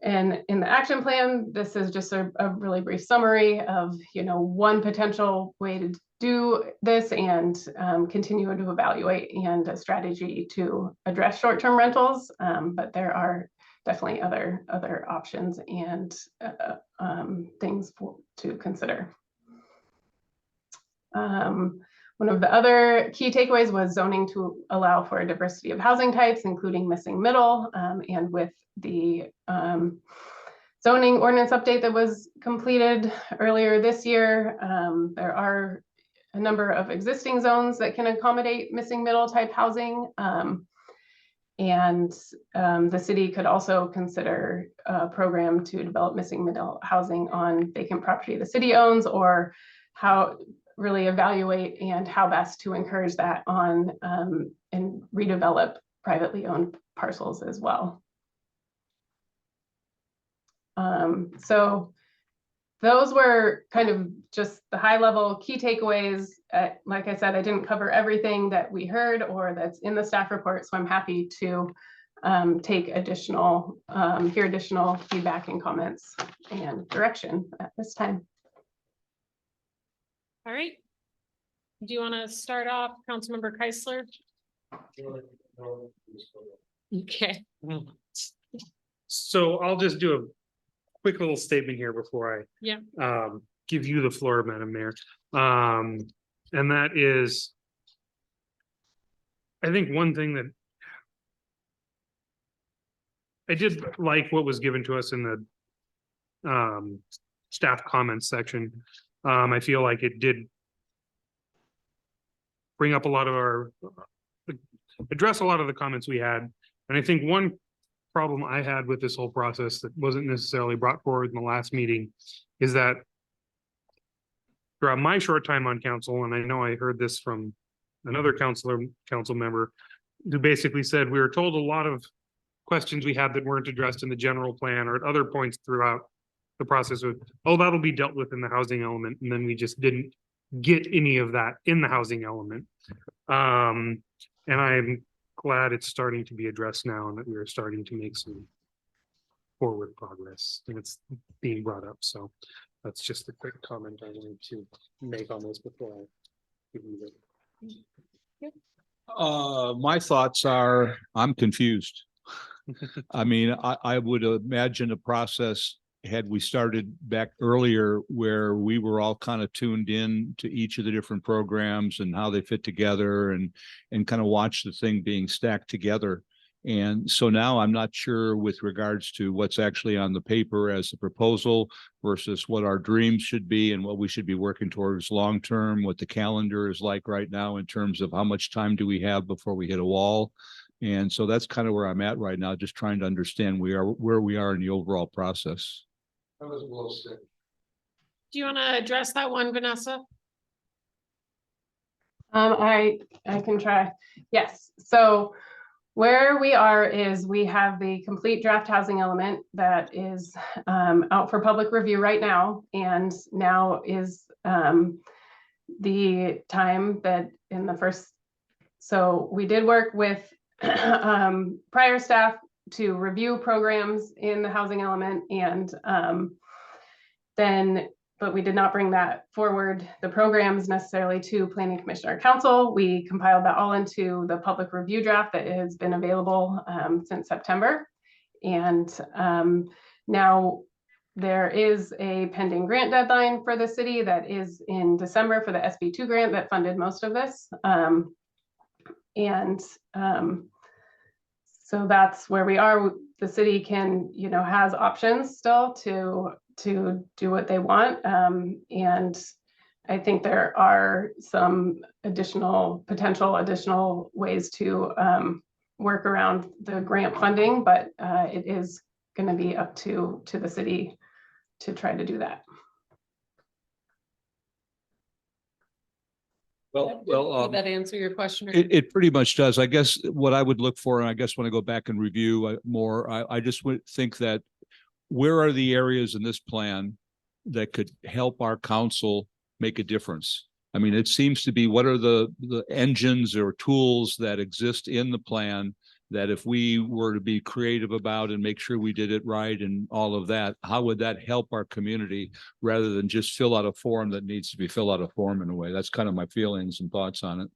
and in the action plan, this is just a really brief summary of, one potential way to do this, and continue to evaluate, and a strategy to address short-term rentals. But there are definitely other options and things to consider. One of the other key takeaways was zoning to allow for a diversity of housing types, including missing middle, and with the zoning ordinance update that was completed earlier this year, there are a number of existing zones that can accommodate missing middle type housing. And the city could also consider a program to develop missing middle housing on vacant property the city owns, or how really evaluate and how best to encourage that on and redevelop privately owned parcels as well. So those were kind of just the high level key takeaways. Like I said, I didn't cover everything that we heard or that's in the staff report, so I'm happy to take additional, hear additional feedback and comments and direction at this time. All right. Do you want to start off, Councilmember Keisler? Okay. So I'll just do a quick little statement here before Yeah. I give you the floor, Madam Mayor. And that is, I think one thing that I did like what was given to us in the staff comments section. I feel like it did bring up a lot of address a lot of the comments we had. And I think one problem I had with this whole process that wasn't necessarily brought forward in the last meeting is that throughout my short time on council, and I know I heard this from another council member who basically said we were told a lot of questions we had that weren't addressed in the general plan or at other points throughout the process of, oh, that'll be dealt with in the housing element. And then we just didn't get any of that in the housing element. And I'm glad it's starting to be addressed now and that we are starting to make some forward progress and it's being brought up. So that's just a quick comment I wanted to make on this before I give you the. My thoughts are, I'm confused. I mean, I would imagine a process had we started back earlier where we were all kind of tuned in to each of the different programs and how they fit together and kind of watch the thing being stacked together. And so now I'm not sure with regards to what's actually on the paper as a proposal versus what our dreams should be and what we should be working towards long-term, what the calendar is like right now in terms of how much time do we have before we hit a wall. And so that's kind of where I'm at right now, just trying to understand where we are in the overall process. I was a little sick. Do you want to address that one, Vanessa? I can try. Yes, so where we are is we have the complete draft housing element that is out for public review right now. And now is the time that in the first, so we did work with prior staff to review programs in the housing element and but we did not bring that forward, the programs necessarily to Planning Commission or Council. We compiled that all into the public review draft that has been available since September. And now there is a pending grant deadline for the city that is in December for the SB2 grant that funded most of this. So that's where we are. The city can, has options still to do what they want. And I think there are some potential additional ways to work around the grant funding, but it is going to be up to the city to try to do that. Did that answer your question? It pretty much does. I guess what I would look for, and I guess when I go back and review more, I just would think that where are the areas in this plan that could help our council make a difference? I mean, it seems to be what are the engines or tools that exist in the plan that if we were to be creative about and make sure we did it right and all of that, how would that help our community rather than just fill out a form that needs to be filled out a form in a way? That's kind of my feelings and thoughts on it.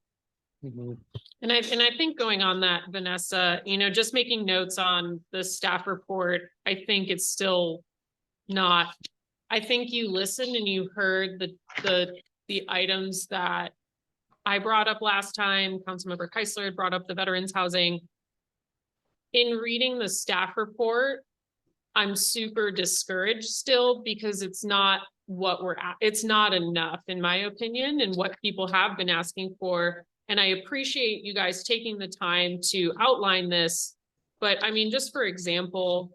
And I think going on that, Vanessa, just making notes on the staff report, I think it's still not, I think you listened and you heard the items that I brought up last time. Councilmember Keisler had brought up the veterans housing. In reading the staff report, I'm super discouraged still because it's not what it's not enough in my opinion and what people have been asking for. And I appreciate you guys taking the time to outline this, but I mean, just for example,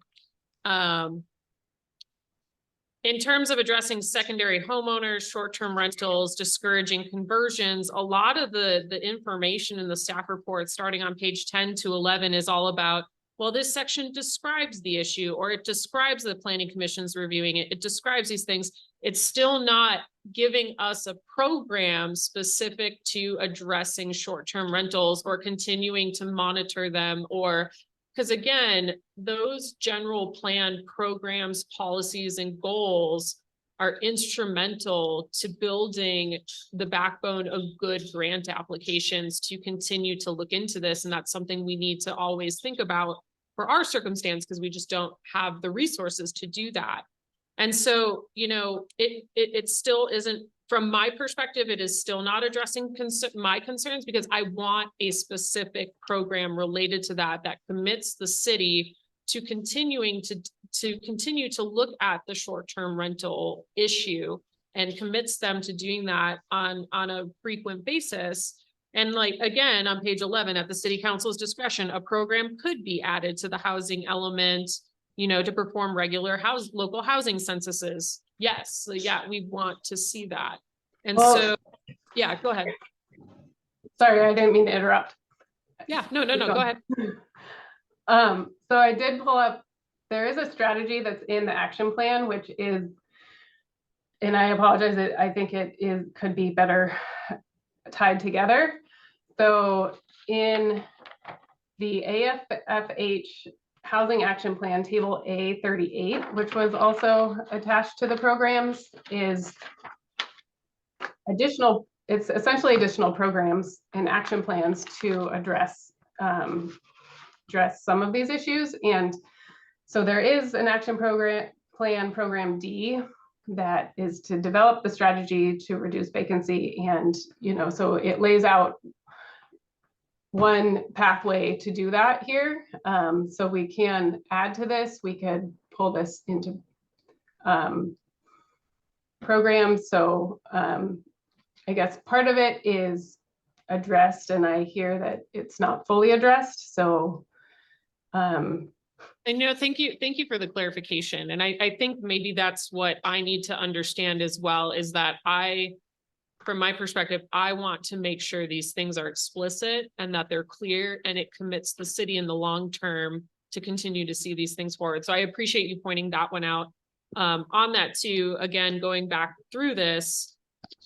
in terms of addressing secondary homeowners, short-term rentals, discouraging conversions, a lot of the information in the staff report starting on page 10 to 11 is all about, well, this section describes the issue or it describes the planning commission's reviewing it. It describes these things. It's still not giving us a program specific to addressing short-term rentals or continuing to monitor them or because again, those general plan programs, policies, and goals are instrumental to building the backbone of good grant applications to continue to look into this. And that's something we need to always think about for our circumstance because we just don't have the resources to do that. And so, it still isn't, from my perspective, it is still not addressing my concerns because I want a specific program related to that commits the city to continuing to continue to look at the short-term rental issue and commits them to doing that on a frequent basis. And like, again, on page 11, at the city council's discretion, a program could be added to the housing element, to perform regular local housing censuses. Yes, so yeah, we want to see that. And so, yeah, go ahead. Sorry, I didn't mean to interrupt. Yeah, no, go ahead. So I did pull up, there is a strategy that's in the action plan, which is, and I apologize, I think it could be better tied together. So in the AFFH Housing Action Plan, table A38, which was also attached to the programs, is it's essentially additional programs and action plans to address some of these issues. And so there is an action program D that is to develop the strategy to reduce vacancy. And, so it lays out one pathway to do that here. So we can add to this, we could pull this into programs. So I guess part of it is addressed, and I hear that it's not fully addressed. So And no, thank you for the clarification. And I think maybe that's what I need to understand as well, is that from my perspective, I want to make sure these things are explicit and that they're clear, and it commits the city in the long term to continue to see these things forward. So I appreciate you pointing that one out. On that too, again, going back through this,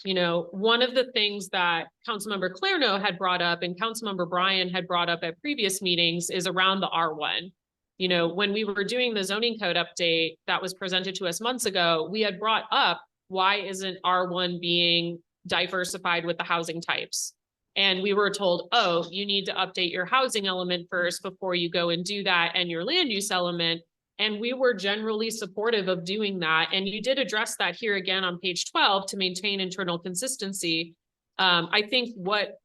you know, one of the things that Councilmember Clarno had brought up and Councilmember Bryan had brought up at previous meetings is around the R1. You know, when we were doing the zoning code update that was presented to us months ago, we had brought up, why isn't R1 being diversified with the housing types? And we were told, oh, you need to update your housing element first before you go and do that, and your land use element. And we were generally supportive of doing that. And you did address that here again on page 12 to maintain internal consistency. I think what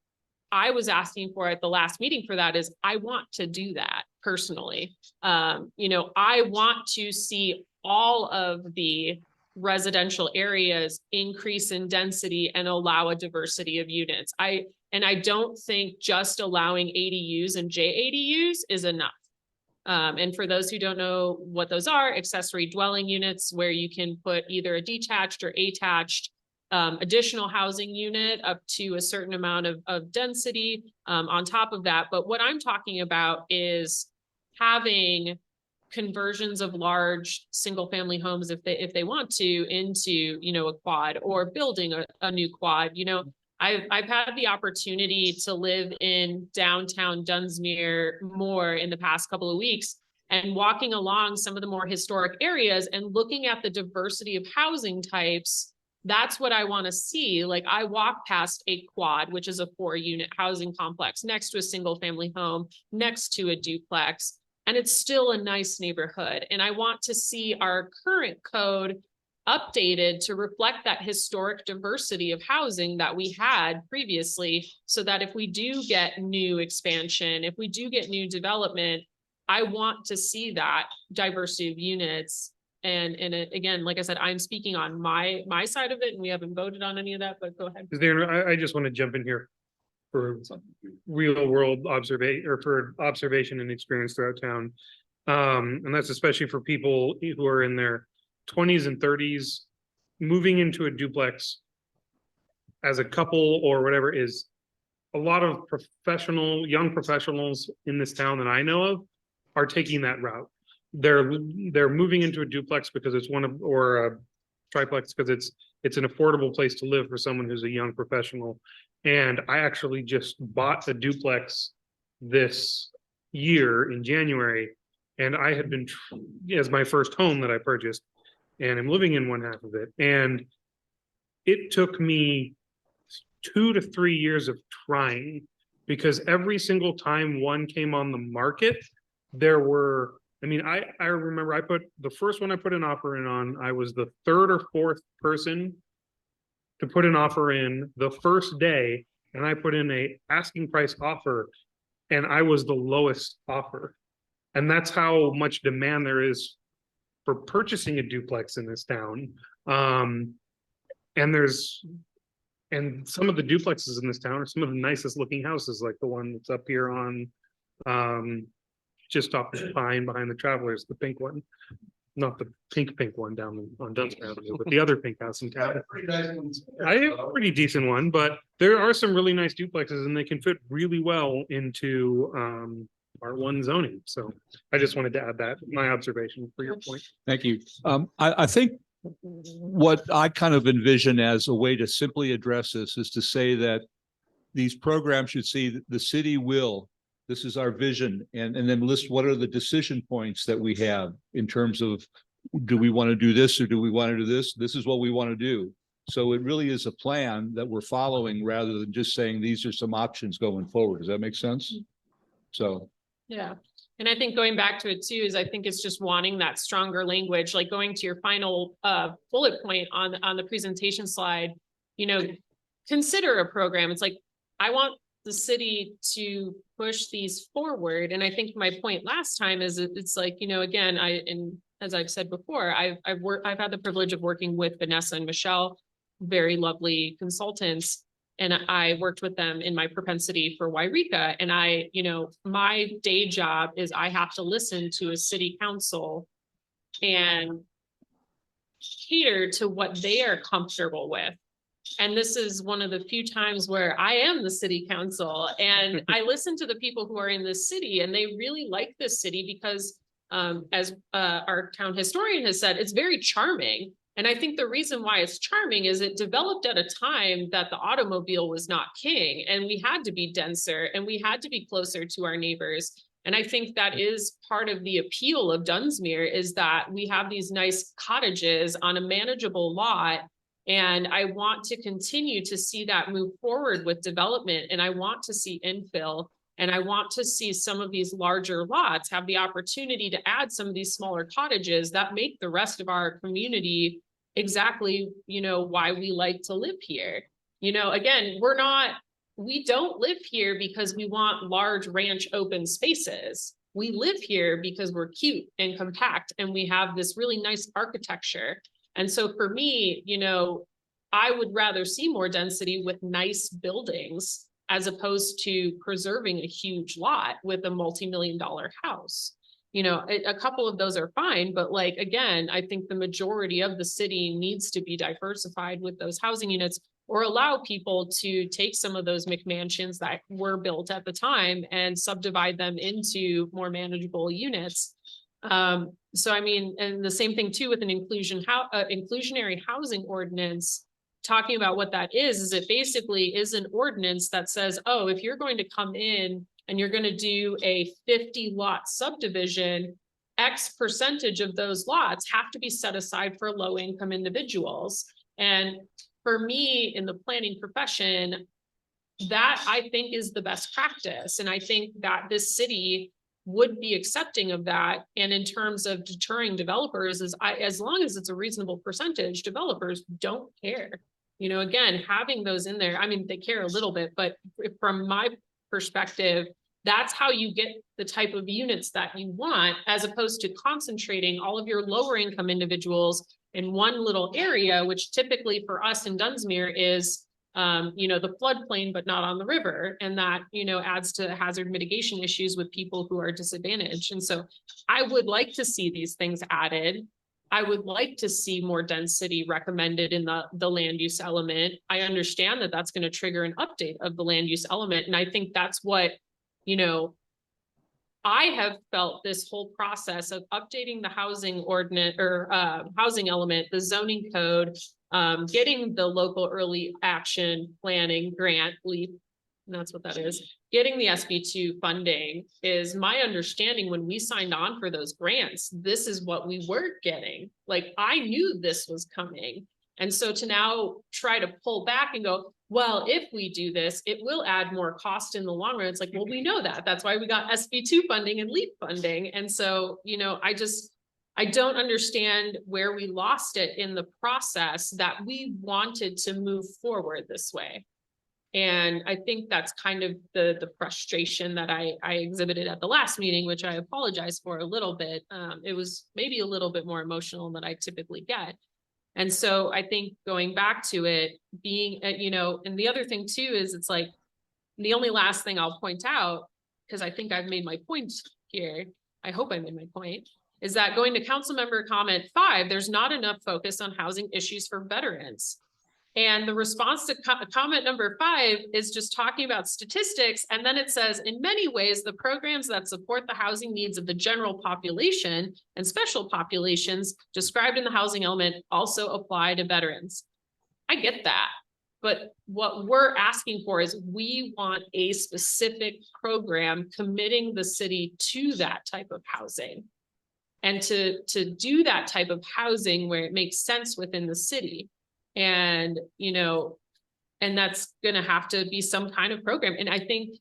I was asking for at the last meeting for that is I want to do that personally. You know, I want to see all of the residential areas increase in density and allow a diversity of units. I don't think just allowing ADUs and JADUs is enough. And for those who don't know what those are, accessory dwelling units, where you can put either a detached or attached additional housing unit up to a certain amount of density on top of that. But what I'm talking about is having conversions of large single family homes, if they want to, into, you know, a quad, or building a new quad. You know, I've had the opportunity to live in downtown Dunsmuir more in the past couple of weeks, and walking along some of the more historic areas and looking at the diversity of housing types. That's what I want to see. Like, I walk past a quad, which is a 4-unit housing complex, next to a single family home, next to a duplex, and it's still a nice neighborhood. And I want to see our current code updated to reflect that historic diversity of housing that we had previously, so that if we do get new expansion, if we do get new development, I want to see that diversity of units. And again, like I said, I'm speaking on my side of it, and we haven't voted on any of that, but go ahead. I just want to jump in here for real world observation, or for observation and experience throughout town. And that's especially for people who are in their 20s and 30s, moving into a duplex as a couple or whatever. Is a lot of young professionals in this town that I know of are taking that route. They're moving into a duplex because it's or a triplex because it's an affordable place to live for someone who's a young professional. And I actually just bought a duplex this year in January, and I had been as my first home that I purchased, and I'm living in one half of it. And it took me 2 to 3 years of trying, because every single time one came on the market, there were, I mean, I remember the first one I put an offer in on, I was the 3rd or 4th person to put an offer in the first day, and I put in a asking price offer, and I was the lowest offer. And that's how much demand there is for purchasing a duplex in this town. And some of the duplexes in this town are some of the nicest looking houses, like the one that's up here on just off the Pine behind the Travelers, the pink one. Not the pink one down on Dunsmuir Avenue, but the other pink house in town. Pretty nice ones. I have a pretty decent one, but there are some really nice duplexes, and they can fit really well into R1 zoning. So I just wanted to add that, my observation for your point. Thank you. I think what I kind of envision as a way to simply address this is to say that these programs should see that the city will, this is our vision, and then list what are the decision points that we have in terms of, do we want to do this or do we want to do this? This is what we want to do. So it really is a plan that we're following, rather than just saying these are some options going forward. Does that make sense? So. Yeah. And I think going back to it too, is I think it's just wanting that stronger language, like going to your final bullet point on the presentation slide, you know, consider a program. It's like, I want the city to push these forward. And I think my point last time is it's like, you know, again, and as I've said before, I've had the privilege of working with Vanessa and Michelle, very lovely consultants. And I worked with them in my propensity for Wairika. And you know, my day job is I have to listen to a city council and cater to what they are comfortable with. And this is one of the few times where I am the city council and I listen to the people who are in this city and they really like this city because as our town historian has said, it's very charming. And I think the reason why it's charming is it developed at a time that the automobile was not king and we had to be denser and we had to be closer to our neighbors. And I think that is part of the appeal of Dunsmuir is that we have these nice cottages on a manageable lot. And I want to continue to see that move forward with development. And I want to see infill. And I want to see some of these larger lots have the opportunity to add some of these smaller cottages that make the rest of our community exactly, you know, why we like to live here. You know, again, we don't live here because we want large ranch open spaces. We live here because we're cute and compact and we have this really nice architecture. And so for me, you know, I would rather see more density with nice buildings as opposed to preserving a huge lot with a multi-million-dollar house. You know, a couple of those are fine, but like, again, I think the majority of the city needs to be diversified with those housing units or allow people to take some of those McMansions that were built at the time and subdivide them into more manageable units. So I mean, and the same thing too with an inclusionary housing ordinance, talking about what that is it basically is an ordinance that says, oh, if you're going to come in and you're going to do a 50 lot subdivision, X percentage of those lots have to be set aside for low income individuals. And for me in the planning profession, that I think is the best practice. And I think that this city would be accepting of that. And in terms of deterring developers, as long as it's a reasonable percentage, developers don't care. You know, again, having those in there, I mean, they care a little bit, but from my perspective, that's how you get the type of units that you want, as opposed to concentrating all of your lower income individuals in one little area, which typically for us in Dunsmuir is, you know, the floodplain, but not on the river. And that, you know, adds to hazard mitigation issues with people who are disadvantaged. And so I would like to see these things added. I would like to see more density recommended in the land use element. I understand that that's going to trigger an update of the land use element. And I think that's what, you know, I have felt this whole process of updating the housing ordinance or housing element, the zoning code, getting the local early action planning grant, LEAP, and that's what that is, getting the SB2 funding is my understanding when we signed on for those grants, this is what we were getting. Like I knew this was coming. And so to now try to pull back and go, well, if we do this, it will add more cost in the long run. It's like, well, we know that. That's why we got SB2 funding and LEAP funding. And so, you know, I don't understand where we lost it in the process that we wanted to move forward this way. And I think that's kind of the frustration that I exhibited at the last meeting, which I apologize for a little bit. It was maybe a little bit more emotional than I typically get. And so I think going back to it being, you know, and the other thing too, is it's like, the only last thing I'll point out, because I think I've made my point here. I hope I made my point, is that going to council member comment 5, there's not enough focus on housing issues for veterans. And the response to comment number 5 is just talking about statistics. And then it says, in many ways, the programs that support the housing needs of the general population and special populations described in the housing element also apply to veterans. I get that. But what we're asking for is we want a specific program committing the city to that type of housing. And to do that type of housing where it makes sense within the city. And, you know, and that's going to have to be some kind of program. And I think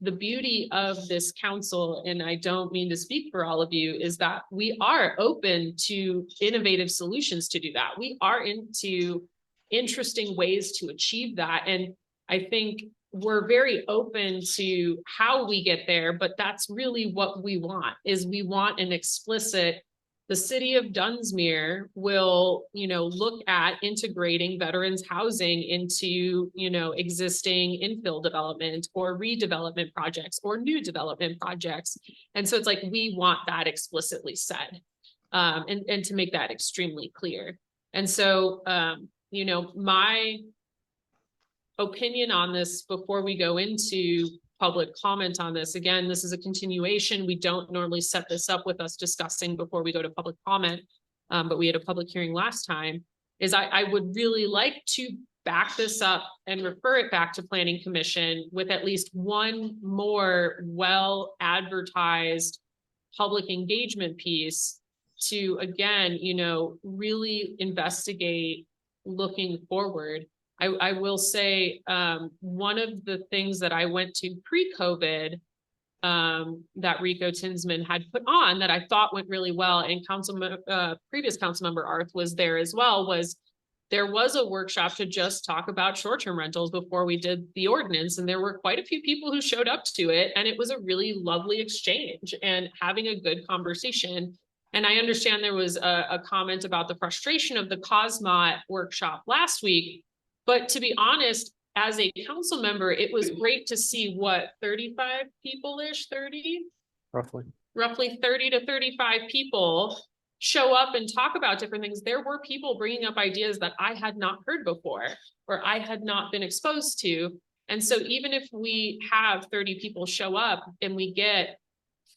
the beauty of this council, and I don't mean to speak for all of you, is that we are open to innovative solutions to do that. We are into interesting ways to achieve that. And I think we're very open to how we get there, but that's really what we want, is we want an explicit, the city of Dunsmuir will, look at integrating veterans housing into, existing infill development or redevelopment projects or new development projects. And so it's like, we want that explicitly said, and to make that extremely clear. And so, my opinion on this before we go into public comment on this, again, this is a continuation. We don't normally set this up with us discussing before we go to public comment, but we had a public hearing last time, is I would really like to back this up and refer it back to Planning Commission with at least one more well advertised public engagement piece to, again, really investigate looking forward. I will say, one of the things that I went to pre-COVID, that Rico Tinsman had put on that I thought went really well, and previous council member Arth was there as well, was there was a workshop to just talk about short-term rentals before we did the ordinance. And there were quite a few people who showed up to it, and it was a really lovely exchange and having a good conversation. And I understand there was a comment about the frustration of the Cosmot workshop last week. But to be honest, as a council member, it was great to see 35 people-ish, 30? Roughly 30 to 35 people show up and talk about different things. There were people bringing up ideas that I had not heard before, or I had not been exposed to. And so even if we have 30 people show up and we get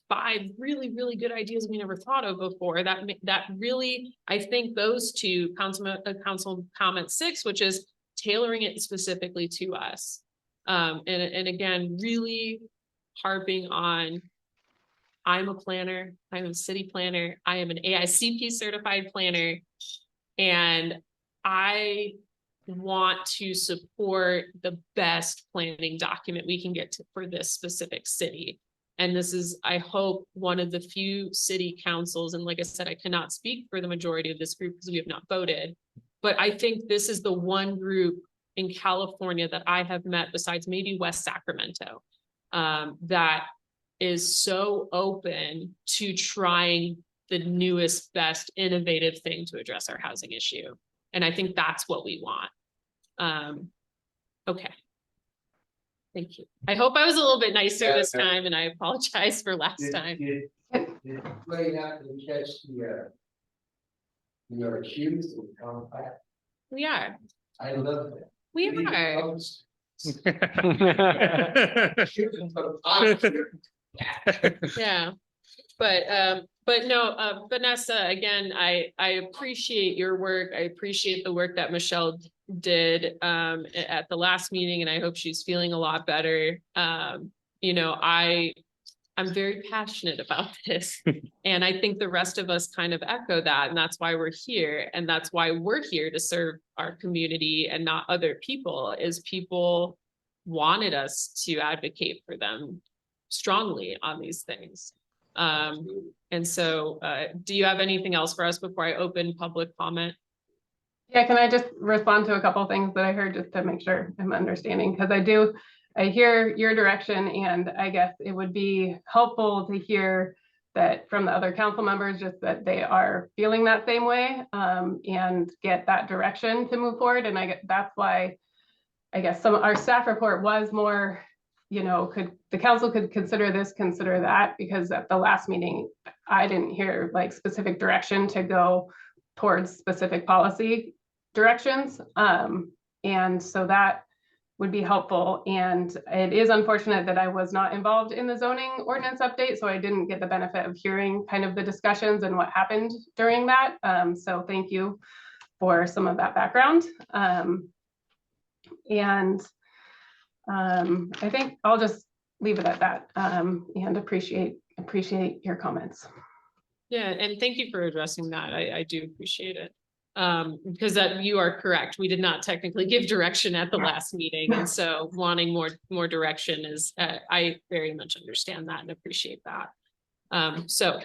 5 really, really good ideas we never thought of before, that really, I think, goes to council comment 6, which is tailoring it specifically to us. And again, really harping on, I'm a planner, I'm a city planner, I am an AICP certified planner, and I want to support the best planning document we can get to for this specific city. And this is, I hope, one of the few city councils, and like I said, I cannot speak for the majority of this group because we have not voted, but I think this is the one group in California that I have met, besides maybe West Sacramento, that is so open to trying the newest, best, innovative thing to address our housing issue. And I think that's what we want. Okay. Thank you. I hope I was a little bit nicer this time, and I apologize for last time. Did anybody happen to catch your accused of compact? We are. I love that. We are. Yeah. But no, Vanessa, again, I appreciate your work. I appreciate the work that Michelle did at the last meeting, and I hope she's feeling a lot better. I'm very passionate about this, and I think the rest of us kind of echo that, and that's why we're here, and that's why we're here to serve our community and not other people, is people wanted us to advocate for them strongly on these things. And so do you have anything else for us before I open public comment? Yeah, can I just respond to a couple of things that I heard, just to make sure I'm understanding? Because I hear your direction, and I guess it would be helpful to hear that from the other council members, just that they are feeling that same way, and get that direction to move forward. And that's why I guess our staff report was more, could the council could consider this, consider that, because at the last meeting, I didn't hear like specific direction to go towards specific policy directions. And so that would be helpful. And it is unfortunate that I was not involved in the zoning ordinance update, so I didn't get the benefit of hearing kind of the discussions and what happened during that. So thank you for some of that background. I think I'll just leave it at that, and appreciate your comments. Yeah, and thank you for addressing that. I do appreciate it. Because you are correct. We did not technically give direction at the last meeting. And so wanting more direction is, I very much understand that and appreciate that. So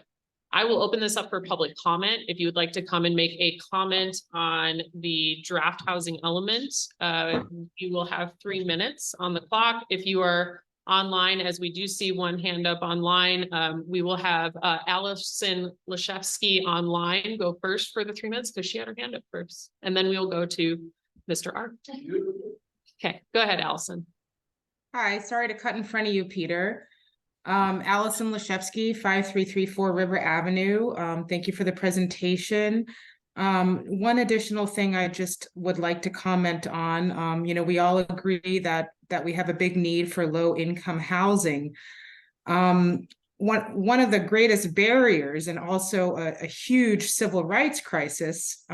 I will open this up for public comment. If you would like to come and make a comment on the draft housing element, you will have 3 minutes on the clock. If you are online, as we do see one hand up online, we will have Allison Lashevsky online go first for the 3 minutes because she had her hand up first. And then we'll go to Mr. R. Okay, go ahead, Allison. Hi, sorry to cut in front of you, Peter. Allison Lashevsky, 5334 River Avenue. Thank you for the presentation. One additional thing I just would like to comment on, we all agree that we have a big need for low income housing. One of the greatest barriers and also a huge civil rights crisis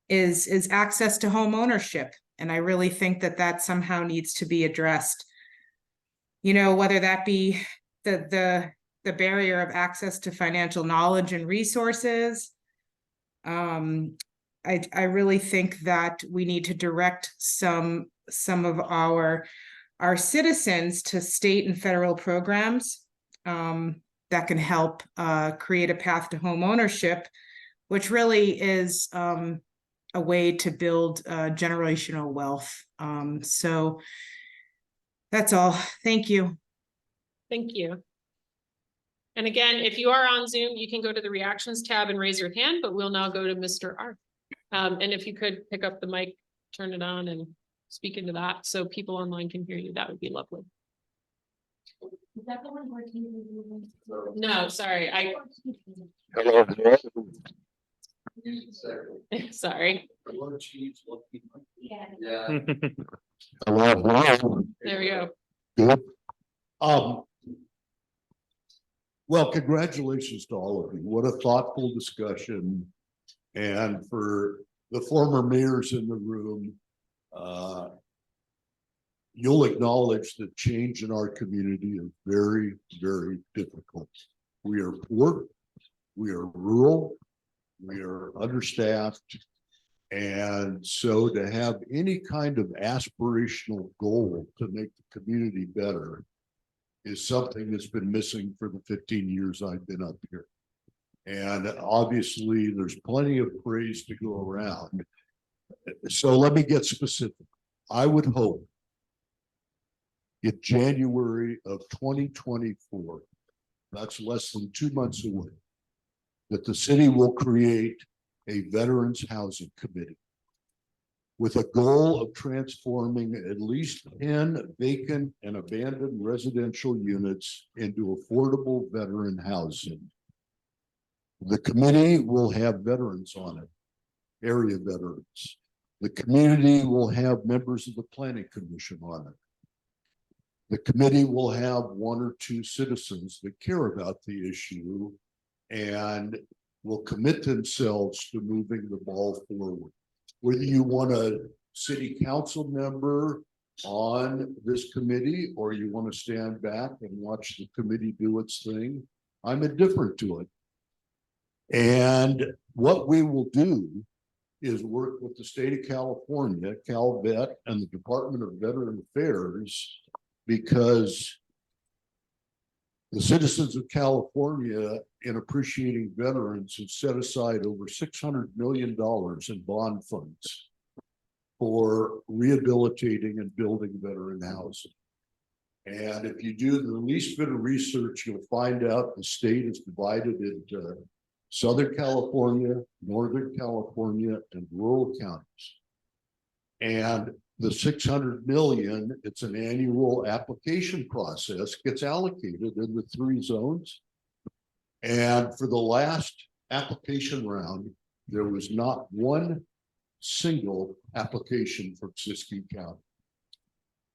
is access to home ownership. And I really think that somehow needs to be addressed. Whether that be the barrier of access to financial knowledge and resources. I really think that we need to direct some of our citizens to state and federal programs that can help create a path to home ownership, which really is a way to build generational wealth. So that's all. Thank you. Thank you. And again, if you are on Zoom, you can go to the reactions tab and raise your hand, but we'll now go to Mr. R. And if you could pick up the mic, turn it on and speak into that so people online can hear you, that would be lovely. Is that the one where you? No, sorry, Hello. sorry. Yeah. Yeah. There we go. Good. Well, congratulations to all of you. What a thoughtful discussion. And for the former mayors in the room, you'll acknowledge that change in our community is very, very difficult. We are poor, we are rural, we are understaffed. And so to have any kind of aspirational goal to make the community better is something that's been missing for the 15 years I've been up here. And obviously there's plenty of praise to go around. So let me get specific. I would hope in January of 2024, that's less than 2 months away, that the city will create a veterans housing committee with a goal of transforming at least 10 vacant and abandoned residential units into affordable veteran housing. The committee will have veterans on it, area veterans. The community will have members of the planning commission on it. The committee will have 1 or 2 citizens that care about the issue and will commit themselves to moving the ball forward. Whether you want a city council member on this committee or you want to stand back and watch the committee do its thing, I'm indifferent to it. And what we will do is work with the state of California, CalVet, and the Department of Veteran Affairs, because the citizens of California, in appreciating veterans, have set aside over $600 million in bond funds for rehabilitating and building veteran housing. And if you do the least bit of research, you'll find out the state is divided into Southern California, Northern California, and rural counties. And the 600 million, it's an annual application process, gets allocated into 3 zones. And for the last application round, there was not one single application from Siskiyou County.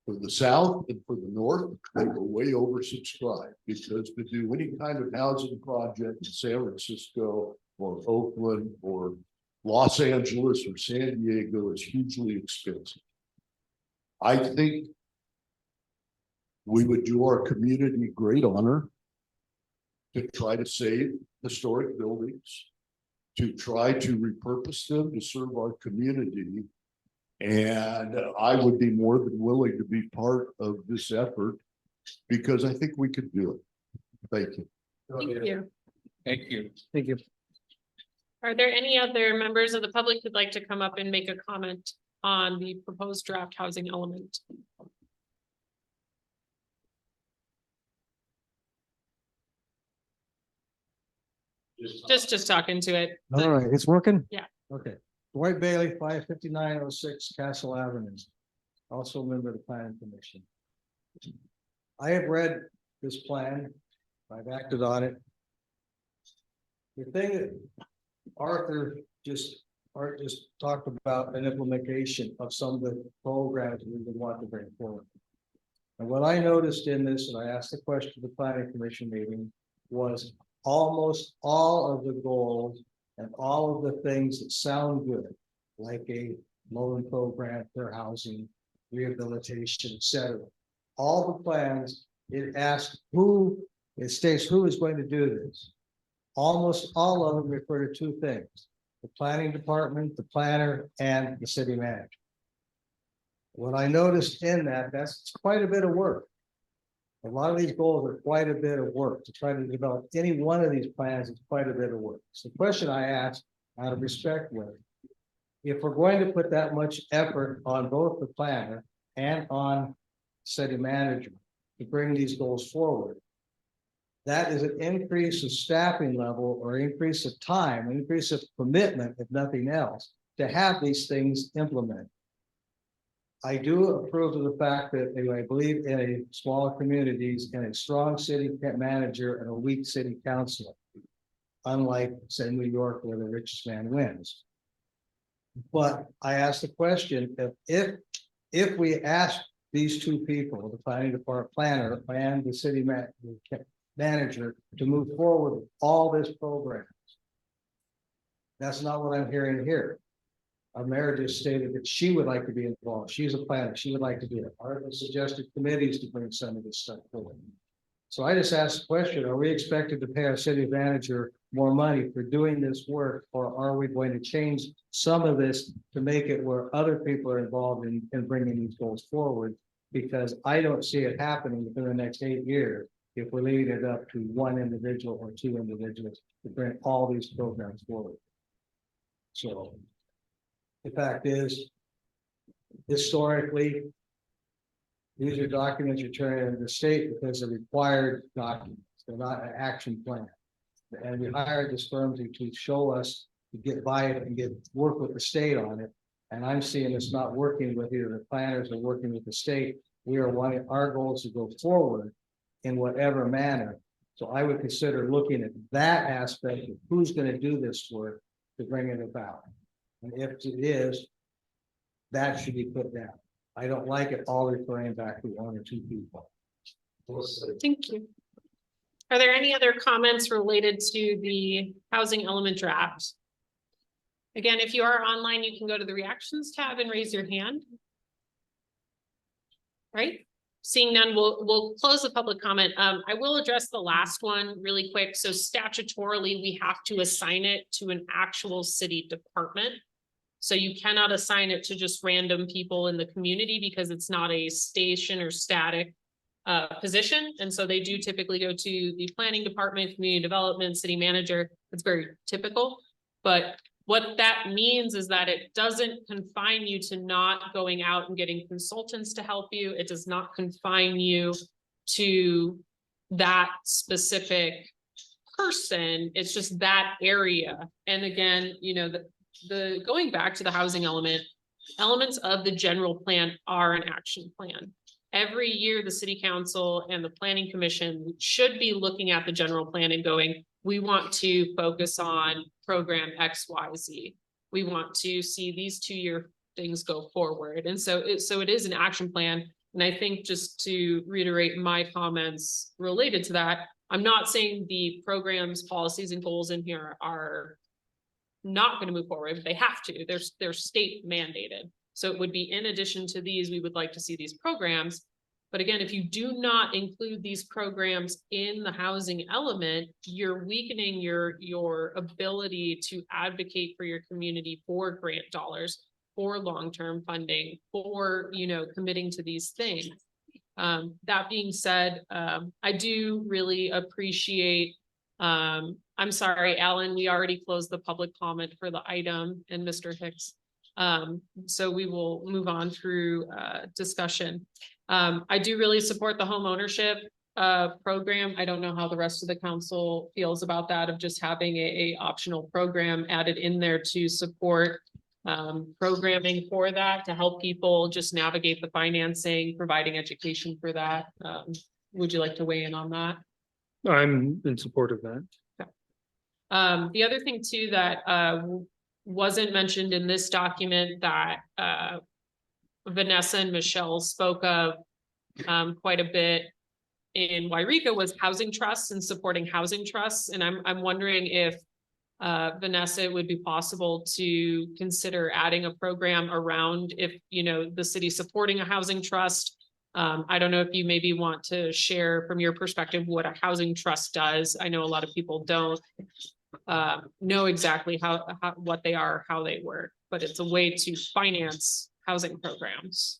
For the south and for the north, they were way oversubscribed because to do any kind of housing project in San Francisco or Oakland or Los Angeles or San Diego is hugely expensive. I think we would do our community great honor to try to save historic buildings, to try to repurpose them to serve our community. And I would be more than willing to be part of this effort because I think we could do it. Thank you. Thank you. Thank you. Thank you. Are there any other members of the public who'd like to come up and make a comment on the proposed draft housing element? Just talk into it. All right, it's working? Yeah. Okay. Dwight Bailey, 55906 Castle Avenue. Also a member of the planning commission. I have read this plan. I've acted on it. The thing that Art just talked about an implementation of some of the programs we would want to bring forward. And what I noticed in this, and I asked the question at the planning commission meeting, was almost all of the goals and all of the things that sound good, like a loan program for housing, rehabilitation, etc. All the plans, it asks who, it states who is going to do this. Almost all of them refer to two things: the planning department, the planner, and the city manager. What I noticed in that, that's quite a bit of work. A lot of these goals are quite a bit of work. To try to develop any one of these plans is quite a bit of work. So the question I asked, out of respect, was, if we're going to put that much effort on both the planner and on city manager to bring these goals forward, that is an increase of staffing level or increase of time, increase of commitment, if nothing else, to have these things implemented. I do approve of the fact that I believe in a smaller communities and a strong city manager and a weak city council, unlike say New York, where the richest man wins. But I asked the question, if we ask these two people, the planning department planner and the city manager, to move forward with all this programs, that's not what I'm hearing here. Our mayor just stated that she would like to be involved. She's a planner. She would like to do it. Art suggested committees to bring some of this stuff forward. So I just asked the question, are we expected to pay our city manager more money for doing this work? Or are we going to change some of this to make it where other people are involved in bringing these goals forward? Because I don't see it happening within the next 8 years if we're leaving it up to one individual or two individuals to bring all these programs forward. So the fact is, historically, these are documents returned in the state because they're required documents. They're not an action plan. And we hired this firm to show us to get by it and work with the state on it. And I'm seeing it's not working with either the planners or working with the state. We are wanting our goals to go forward in whatever manner. So I would consider looking at that aspect of who's going to do this work to bring it about. And if it is, that should be put down. I don't like it all referring back to one or two people. Thank you. Are there any other comments related to the housing element draft? Again, if you are online, you can go to the reactions tab and raise your hand. Right? Seeing none, we'll close the public comment. I will address the last one really quick. So statutorily, we have to assign it to an actual city department. So you cannot assign it to just random people in the community because it's not a station or static position. And so they do typically go to the planning department, community development, city manager. It's very typical. But what that means is that it doesn't confine you to not going out and getting consultants to help you. It does not confine you to that specific person. It's just that area. And again, you know, the going back to the housing element, elements of the general plan are an action plan. Every year, the city council and the planning commission should be looking at the general plan and going, we want to focus on program XYZ. We want to see these 2-year things go forward. And so it is an action plan. And I think just to reiterate my comments related to that, I'm not saying the programs, policies, and goals in here are not going to move forward, but they have to. They're state mandated. So it would be in addition to these, we would like to see these programs. But again, if you do not include these programs in the housing element, you're weakening your ability to advocate for your community for grant dollars, for long-term funding, for, you know, committing to these things. That being said, I do really appreciate, I I'm sorry, Alan, we already closed the public comment for the item and Mr. Hicks. So we will move on through discussion. I do really support the home ownership program. I don't know how the rest of the council feels about that, of just having a optional program added in there to support programming for that, to help people just navigate the financing, providing education for that. Would you like to weigh in on that? I'm in support of that. The other thing too that wasn't mentioned in this document that Vanessa and Michelle spoke of quite a bit in Wairika was housing trusts and supporting housing trusts. And I'm wondering if Vanessa, it would be possible to consider adding a program around if, you know, the city supporting a housing trust. I don't know if you maybe want to share from your perspective what a housing trust does. I know a lot of people don't know exactly what they are, how they work, but it's a way to finance housing programs.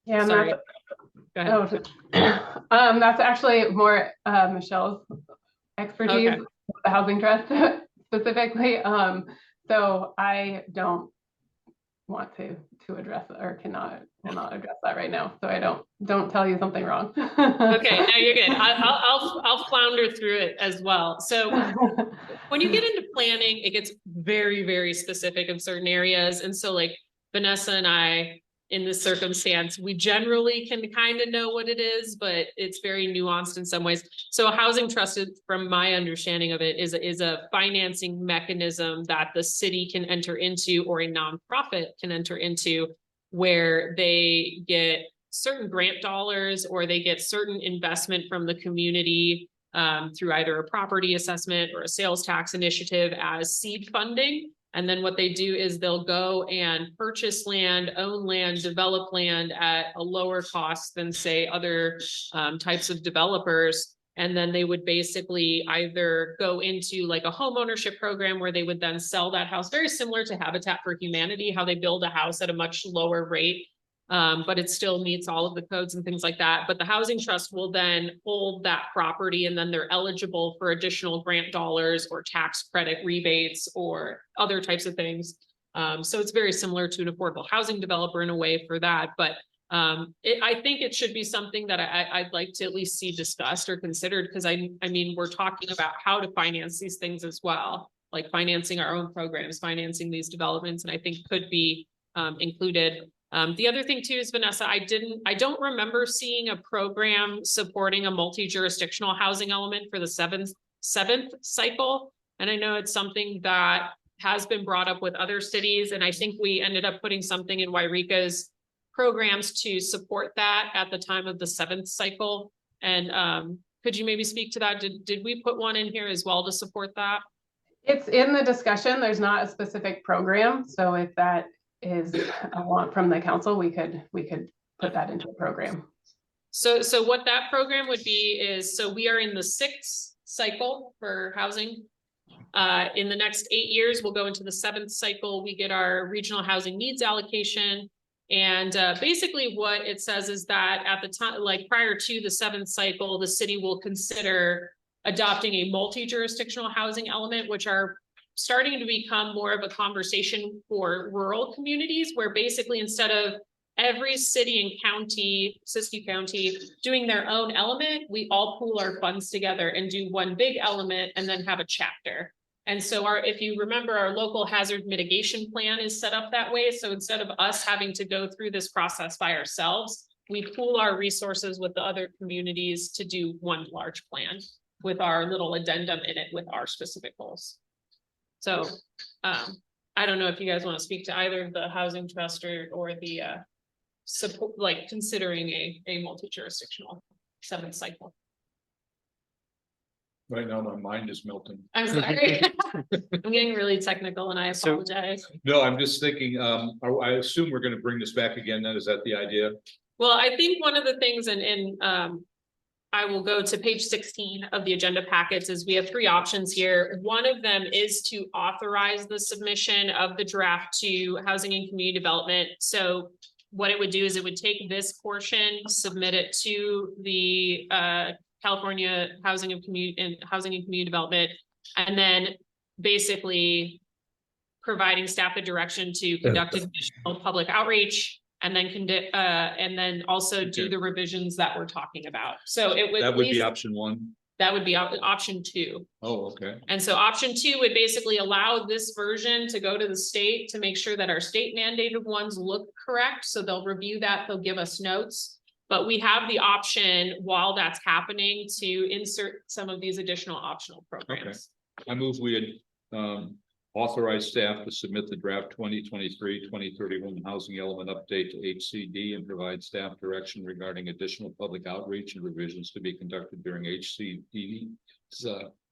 Yeah, and Sorry. that's, Go ahead. that's actually more Michelle's expertise, Okay. the housing trust specifically. So I don't want to address or will not address that right now. So I don't tell you something wrong. Okay, no, you're good. I'll flounder through it as well. So when you get into planning, it gets very, very specific in certain areas. And so like Vanessa and I, in this circumstance, we generally can kind of know what it is, but it's very nuanced in some ways. So a housing trust, from my understanding of it, is a financing mechanism that the city can enter into, or a nonprofit can enter into, where they get certain grant dollars or they get certain investment from the community through either a property assessment or a sales tax initiative as seed funding. And then what they do is they'll go and purchase land, own land, develop land at a lower cost than, say, other types of developers. And then they would basically either go into like a home ownership program where they would then sell that house, very similar to Habitat for Humanity, how they build a house at a much lower rate. But it still meets all of the codes and things like that. But the housing trust will then hold that property, and then they're eligible for additional grant dollars or tax credit rebates or other types of things. So it's very similar to an affordable housing developer in a way for that. But I think it should be something that I'd like to at least see discussed or considered, because I mean, we're talking about how to finance these things as well, like financing our own programs, financing these developments, and I think could be included. The other thing too is, Vanessa, I don't remember seeing a program supporting a multi-jurisdictional housing element for the seventh cycle. And I know it's something that has been brought up with other cities. And I think we ended up putting something in Wairika's programs to support that at the time of the 7th cycle. And could you maybe speak to that? Did we put one in here as well to support that? It's in the discussion. There's not a specific program. So if that is a want from the council, we could put that into a program. So what that program would be is, so we are in the 6th cycle for housing. In the next 8 years, we'll go into the 7th cycle. We get our regional housing needs allocation. And basically what it says is that at the time, like prior to the 7th cycle, the city will consider adopting a multi-jurisdictional housing element, which are starting to become more of a conversation for rural communities, where basically instead of every city and county, Siskiyou County, doing their own element, we all pool our funds together and do one big element and then have a chapter. And so if you remember, our local hazard mitigation plan is set up that way. So instead of us having to go through this process by ourselves, we pool our resources with the other communities to do one large plan with our little addendum in it with our specific goals. So I don't know if you guys want to speak to either the housing trust or the support, like considering a multi-jurisdictional 7th cycle. Right now, my mind is melting. I'm sorry. I'm getting really technical and I apologize. No, I'm just thinking, I assume we're gonna bring this back again, then, is that the idea? Well, I think one of the things, and I will go to page 16 of the agenda packets, is we have 3 options here. One of them is to authorize the submission of the draft to Housing and Community Development. So what it would do is it would take this portion, submit it to the California Housing and Community Development. And then basically providing staff the direction to conduct additional public outreach and then also do the revisions that we're talking about. So it would. That would be option one. That would be option 2. Oh, okay. And so option 2 would basically allow this version to go to the state to make sure that our state mandated ones look correct. So they'll review that, they'll give us notes. But we have the option while that's happening to insert some of these additional optional programs. I move we authorize staff to submit the draft 2023-2031 housing element update to HCD and provide staff direction regarding additional public outreach and revisions to be conducted during HCD's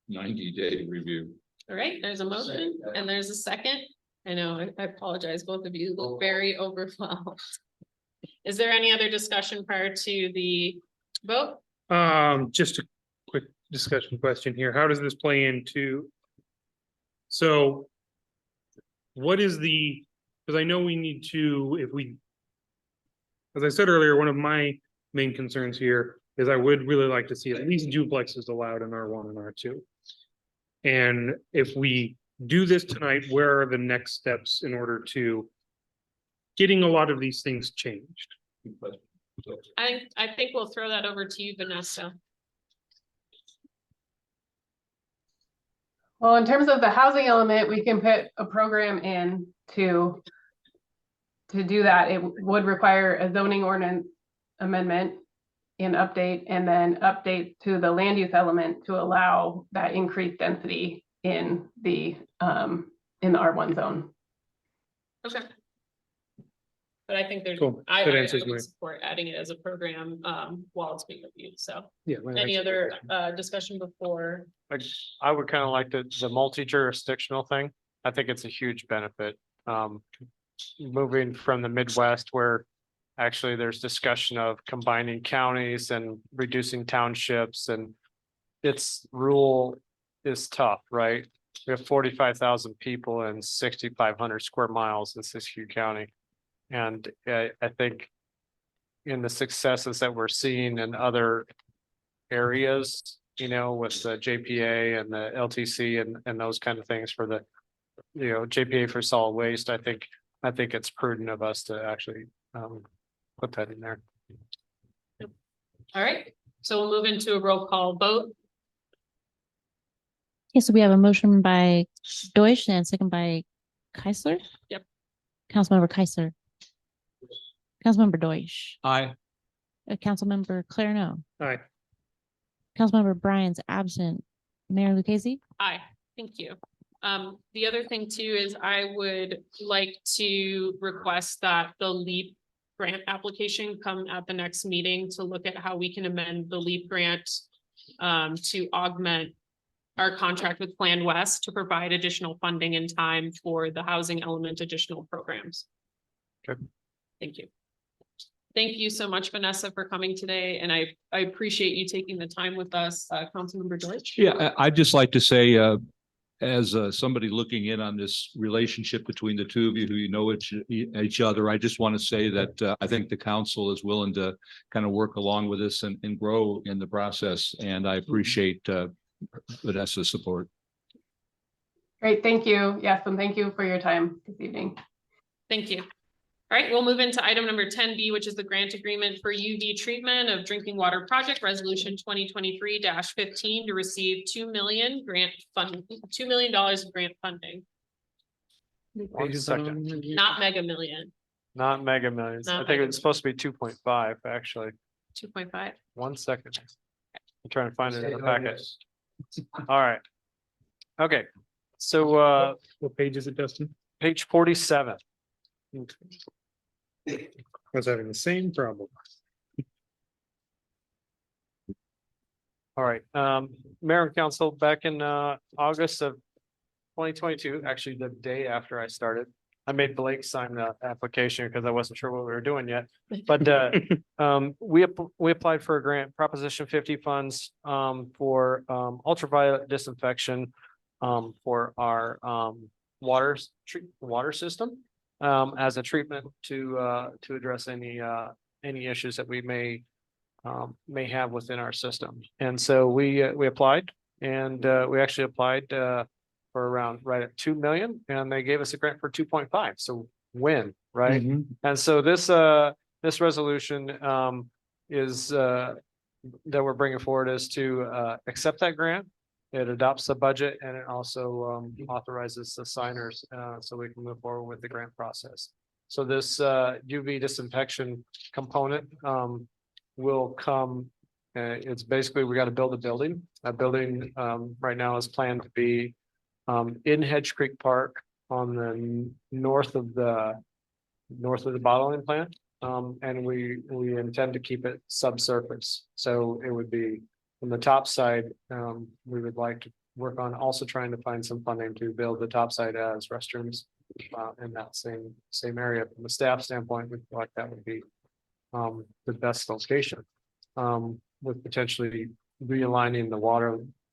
90-day review. All right, there's a motion and there's a second. I know, I apologize, both of you look very overwhelmed. Is there any other discussion prior to the vote? Just a quick discussion question here. How does this play into? So what is because I know we need to, as I said earlier, one of my main concerns here is I would really like to see at least duplexes allowed in R1 and R2. And if we do this tonight, where are the next steps in order to getting a lot of these things changed? I think we'll throw that over to you, Vanessa. Well, in terms of the housing element, we can put a program in to do that. It would require a zoning ordinance amendment and update, and then update to the land use element to allow that increased density in the R1 zone. Okay. But I think there's, Cool. I That would answers my- support adding it as a program while it's being reviewed. So Yeah. any other discussion before? I would kind of like the multi-jurisdictional thing. I think it's a huge benefit. Moving from the Midwest where actually there's discussion of combining counties and reducing townships, and its rule is tough, right? We have 45,000 people and 6,500 square miles in Siskiyou County. And I think in the successes that we're seeing in other areas, you know, with the JPA and the LTC and those kind of things for the, you know, JPA for solid waste, I think it's prudent of us to actually put that in there. All right, so we'll move into a roll call vote. Okay, so we have a motion by Deutsch and second by Keisler. Yep. Councilmember Keisler. Councilmember Deutsch. Aye. Councilmember Clarno. Aye. Councilmember Bryan's absent. Mayor Lucchese. Aye, thank you. The other thing too is I would like to request that the LEAP grant application come at the next meeting to look at how we can amend the LEAP grant to augment our contract with Plan West to provide additional funding in time for the housing element additional programs. Okay. Thank you. Thank you so much, Vanessa, for coming today, and I appreciate you taking the time with us, Councilmember Deutsch. Yeah, I'd just like to say, as somebody looking in on this relationship between the two of you who you know each other, I just want to say that I think the council is willing to kind of work along with us and grow in the process. And I appreciate Vanessa's support. Great, thank you. Yes, and thank you for your time this evening. Thank you. All right, we'll move into item number 10B, which is the grant agreement for UV treatment of drinking water project resolution 2023-15 to receive $2 million of grant funding. One second. Not mega million, Not mega millions. Not I think mega it's supposed to be 2.5, actually. 2.5. 1 second. I'm trying to find it in the packet. All right. Okay, so What page is it, Dustin? page 47. I was having the same problem. All right, Mayor and Council, back in August of 2022, actually the day after I started, I made Blake sign the application because I wasn't sure what we were doing yet. But we applied for a grant, Proposition 50 funds for ultraviolet disinfection for our water system as a treatment to address any issues that we may may have within our system. And so we applied and we actually applied for around right at 2 million and they gave us a grant for 2.5. So win, right? And so this resolution is that we're bringing forward is to accept that grant. It adopts the budget and it also authorizes the signers so we can move forward with the grant process. So this UV disinfection component will come. It's basically we got to build a building. That building right now is planned to be in Hedge Creek Park on the north of the bottling plant. And we intend to keep it subsurface. So it would be from the top side, we would like to work on also trying to find some funding to build the top side as restrooms in that same area. From the staff standpoint, we feel like that would be the best location with potentially realigning the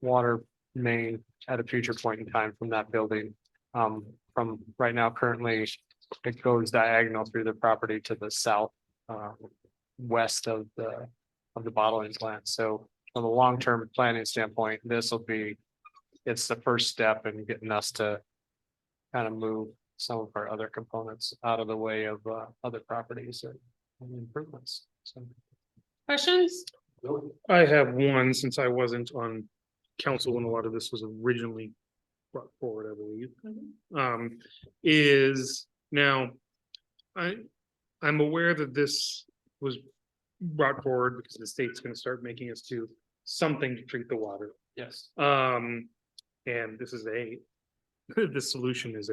water main at a future point in time from that building. From right now, currently, it goes diagonal through the property to the south west of the bottling plant. So from a long-term planning standpoint, it's the first step in getting us to kind of move some of our other components out of the way of other properties and improvements. So. Questions? I have one since I wasn't on council when a lot of this was originally brought forward, I believe. Is now I'm aware that this was brought forward because the state's going to start making us do something to treat the water. Yes. And this is the solution is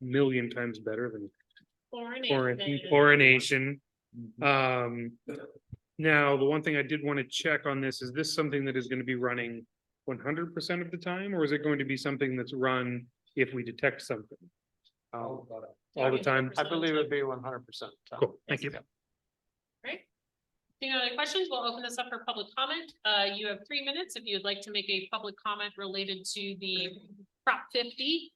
1,000,000 times better than chlorination. Now, the one thing I did want to check on this, is this something that is going to be running 100% of the time, or is it going to be something that's run if we detect something? All the time? I believe it'd be 100%. Cool, thank you. Right. Any other questions? We'll open this up for public comment. You have 3 minutes if you'd like to make a public comment related to the Prop 50.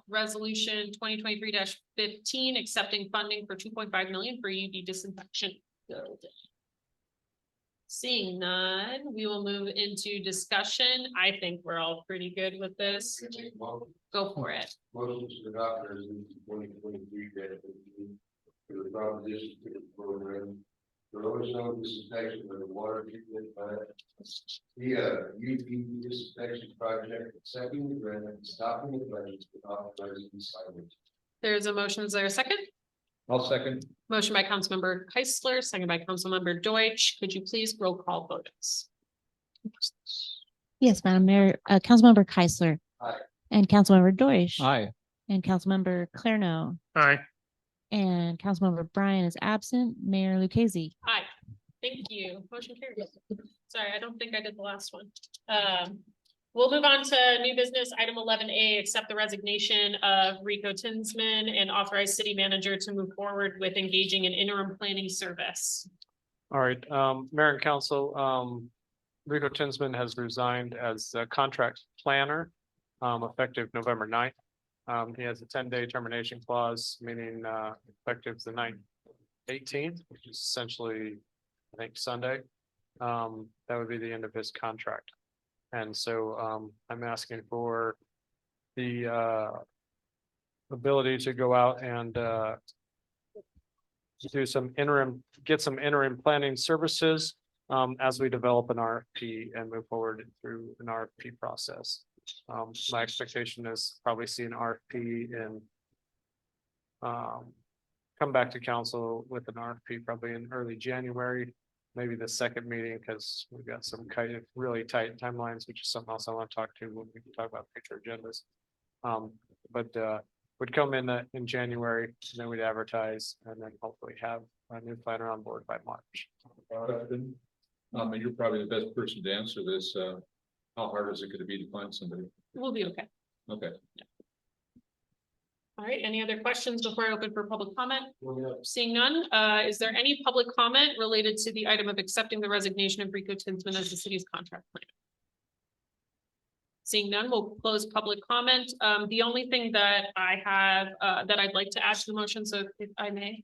Resolution 2023-15, accepting funding for 2.5 million for UV disinfection building. Seeing none, we will move into discussion. I think we're all pretty good with this. Go for it. Motion to adopt resolution 2023 for the proposition to the program for ozone disinfection of the water treatment plant. The UV disinfection project, accepting the grant, stopping the claims, and authorizing the signage. There's a motion. Is there a second? I'll second. Motion by Councilmember Keisler, second by Councilmember Deutsch. Could you please roll call vote us? Yes, Madam Mayor, Councilmember Keisler. Aye. And Councilmember Deutsch. Aye. And Councilmember Clarno. Aye. And Councilmember Bryan is absent. Mayor Lucchese. Aye. Thank you. Motion carries. Sorry, I don't think I did the last one. We'll move on to new business. Item 11A, accept the resignation of Rico Tinsman and authorize city manager to move forward with engaging an interim planning service. All right, Mayor and Council, Rico Tinsman has resigned as a contract planner, effective November 9th. He has a 10-day termination clause, meaning effective the 18th, which is essentially, I think, Sunday. That would be the end of his contract. And so I'm asking for the ability to go out and do some get some interim planning services as we develop an RFP and move forward through an RFP process. My expectation is probably see an RFP and come back to council with an RFP probably in early January. Maybe the second meeting, because we've got some kind of really tight timelines, which is something else I want to talk to when we can talk about future agendas. But would come in January, and then we'd advertise, and then hopefully have a new planner on board by March. And you're probably the best person to answer this. How hard is it going to be to find somebody? We'll be okay. Okay. All right, any other questions before I open for public comment? Seeing none, is there any public comment related to the item of accepting the resignation of Rico Tinsman as the city's contract planner? Seeing none, we'll close public comment. The only thing that I have that I'd like to add to the motion, so if I may.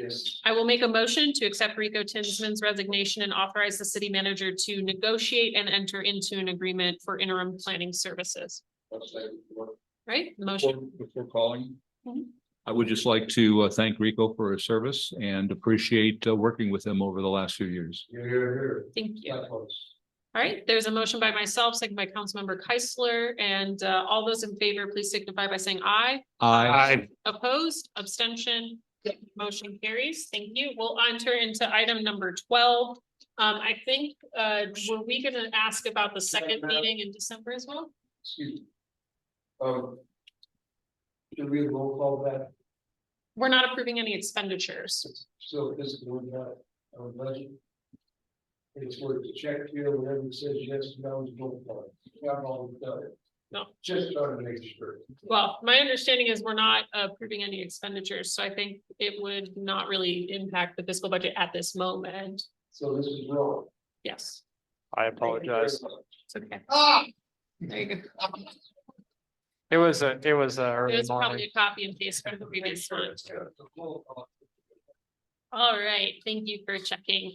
Yes. I will make a motion to accept Rico Tinsman's resignation and authorize the city manager to negotiate and enter into an agreement for interim planning services. Right, motion. Before calling, Mhm. I would just like to thank Rico for his service and appreciate working with him over the last few years. Thank you. All right, there's a motion by myself, second by Councilmember Keisler, and all those in favor, please signify by saying aye. Aye. Opposed, abstention, motion carries. Thank you. We'll enter into item number 12. I think, were we gonna ask about the second meeting in December as well? Excuse me. Should we roll call that? We're not approving any expenditures. So this is our budget. It's where the check here, whatever it says yes, no, roll call. Not all done. No. Just trying to make sure. Well, my understanding is we're not approving any expenditures, so I think it would not really impact the fiscal budget at this moment. So this is wrong. Yes, I apologize. it's okay. Ah! There you go. It was a It early was probably morning. a copy and paste from the previous one. All right, thank you for checking.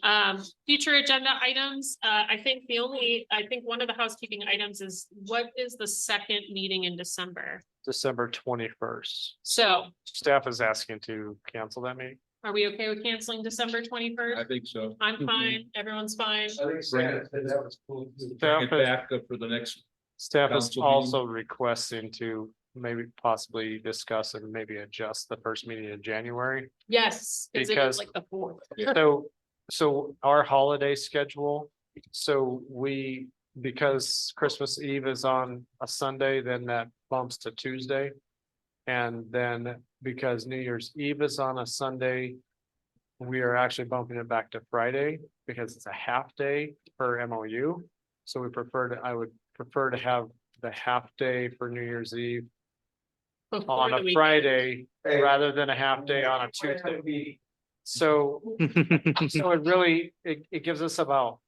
Future agenda items, I think one of the housekeeping items is what is the second meeting in December? December 21st. So Staff is asking to cancel that meeting. are we okay with canceling December I 21st? think so. I'm fine, everyone's fine. I think Santa said that was cool. too. Staff Bring it is, back up for the next. staff is council meeting. also requesting to maybe possibly discuss and maybe adjust the first meeting in January. Yes, because it Because- is like the fourth. So our holiday schedule, because Christmas Eve is on a Sunday, then that bumps to Tuesday. And then because New Year's Eve is on a Sunday, we are actually bumping it back to Friday because it's a half day per MOU. So I would prefer to have the half day for New Year's Eve before on the a weekend. Friday rather than a half day on a Tuesday. So it really, it gives us about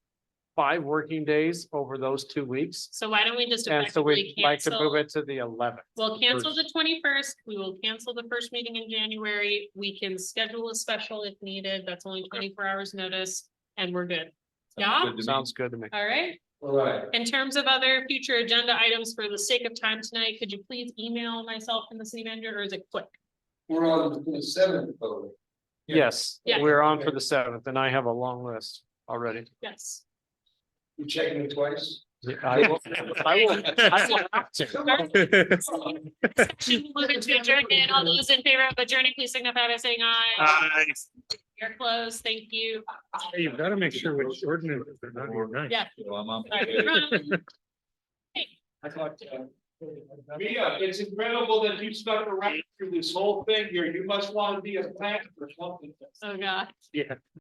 5 working days over those 2 weeks. So why don't we just And so effectively we'd like to move cancel? it to the 11th. We'll cancel the 21st. We will cancel the first meeting in January. We can schedule a special if needed. That's only 24 hours notice and we're good. Yeah, Sounds good to me. all right. All right. In terms of other future agenda items for the sake of time tonight, could you please email myself and the city manager, or is it quick? We're on the 7th, though. Yes, Yeah. we're on for the 7th and I have a long list already. Yes. You checking it twice? Yeah, I will have to. Section moving to adjournment. All those in favor of adjourning, please signify by saying aye. You're closed. Thank you. You've got to make sure which ordinances are not your night. Yeah. So I'm on. Sorry, run. I thought. Mia, it's incredible that you stuck around through this whole thing here. You must want to be a plant or something. Oh, God. Yeah.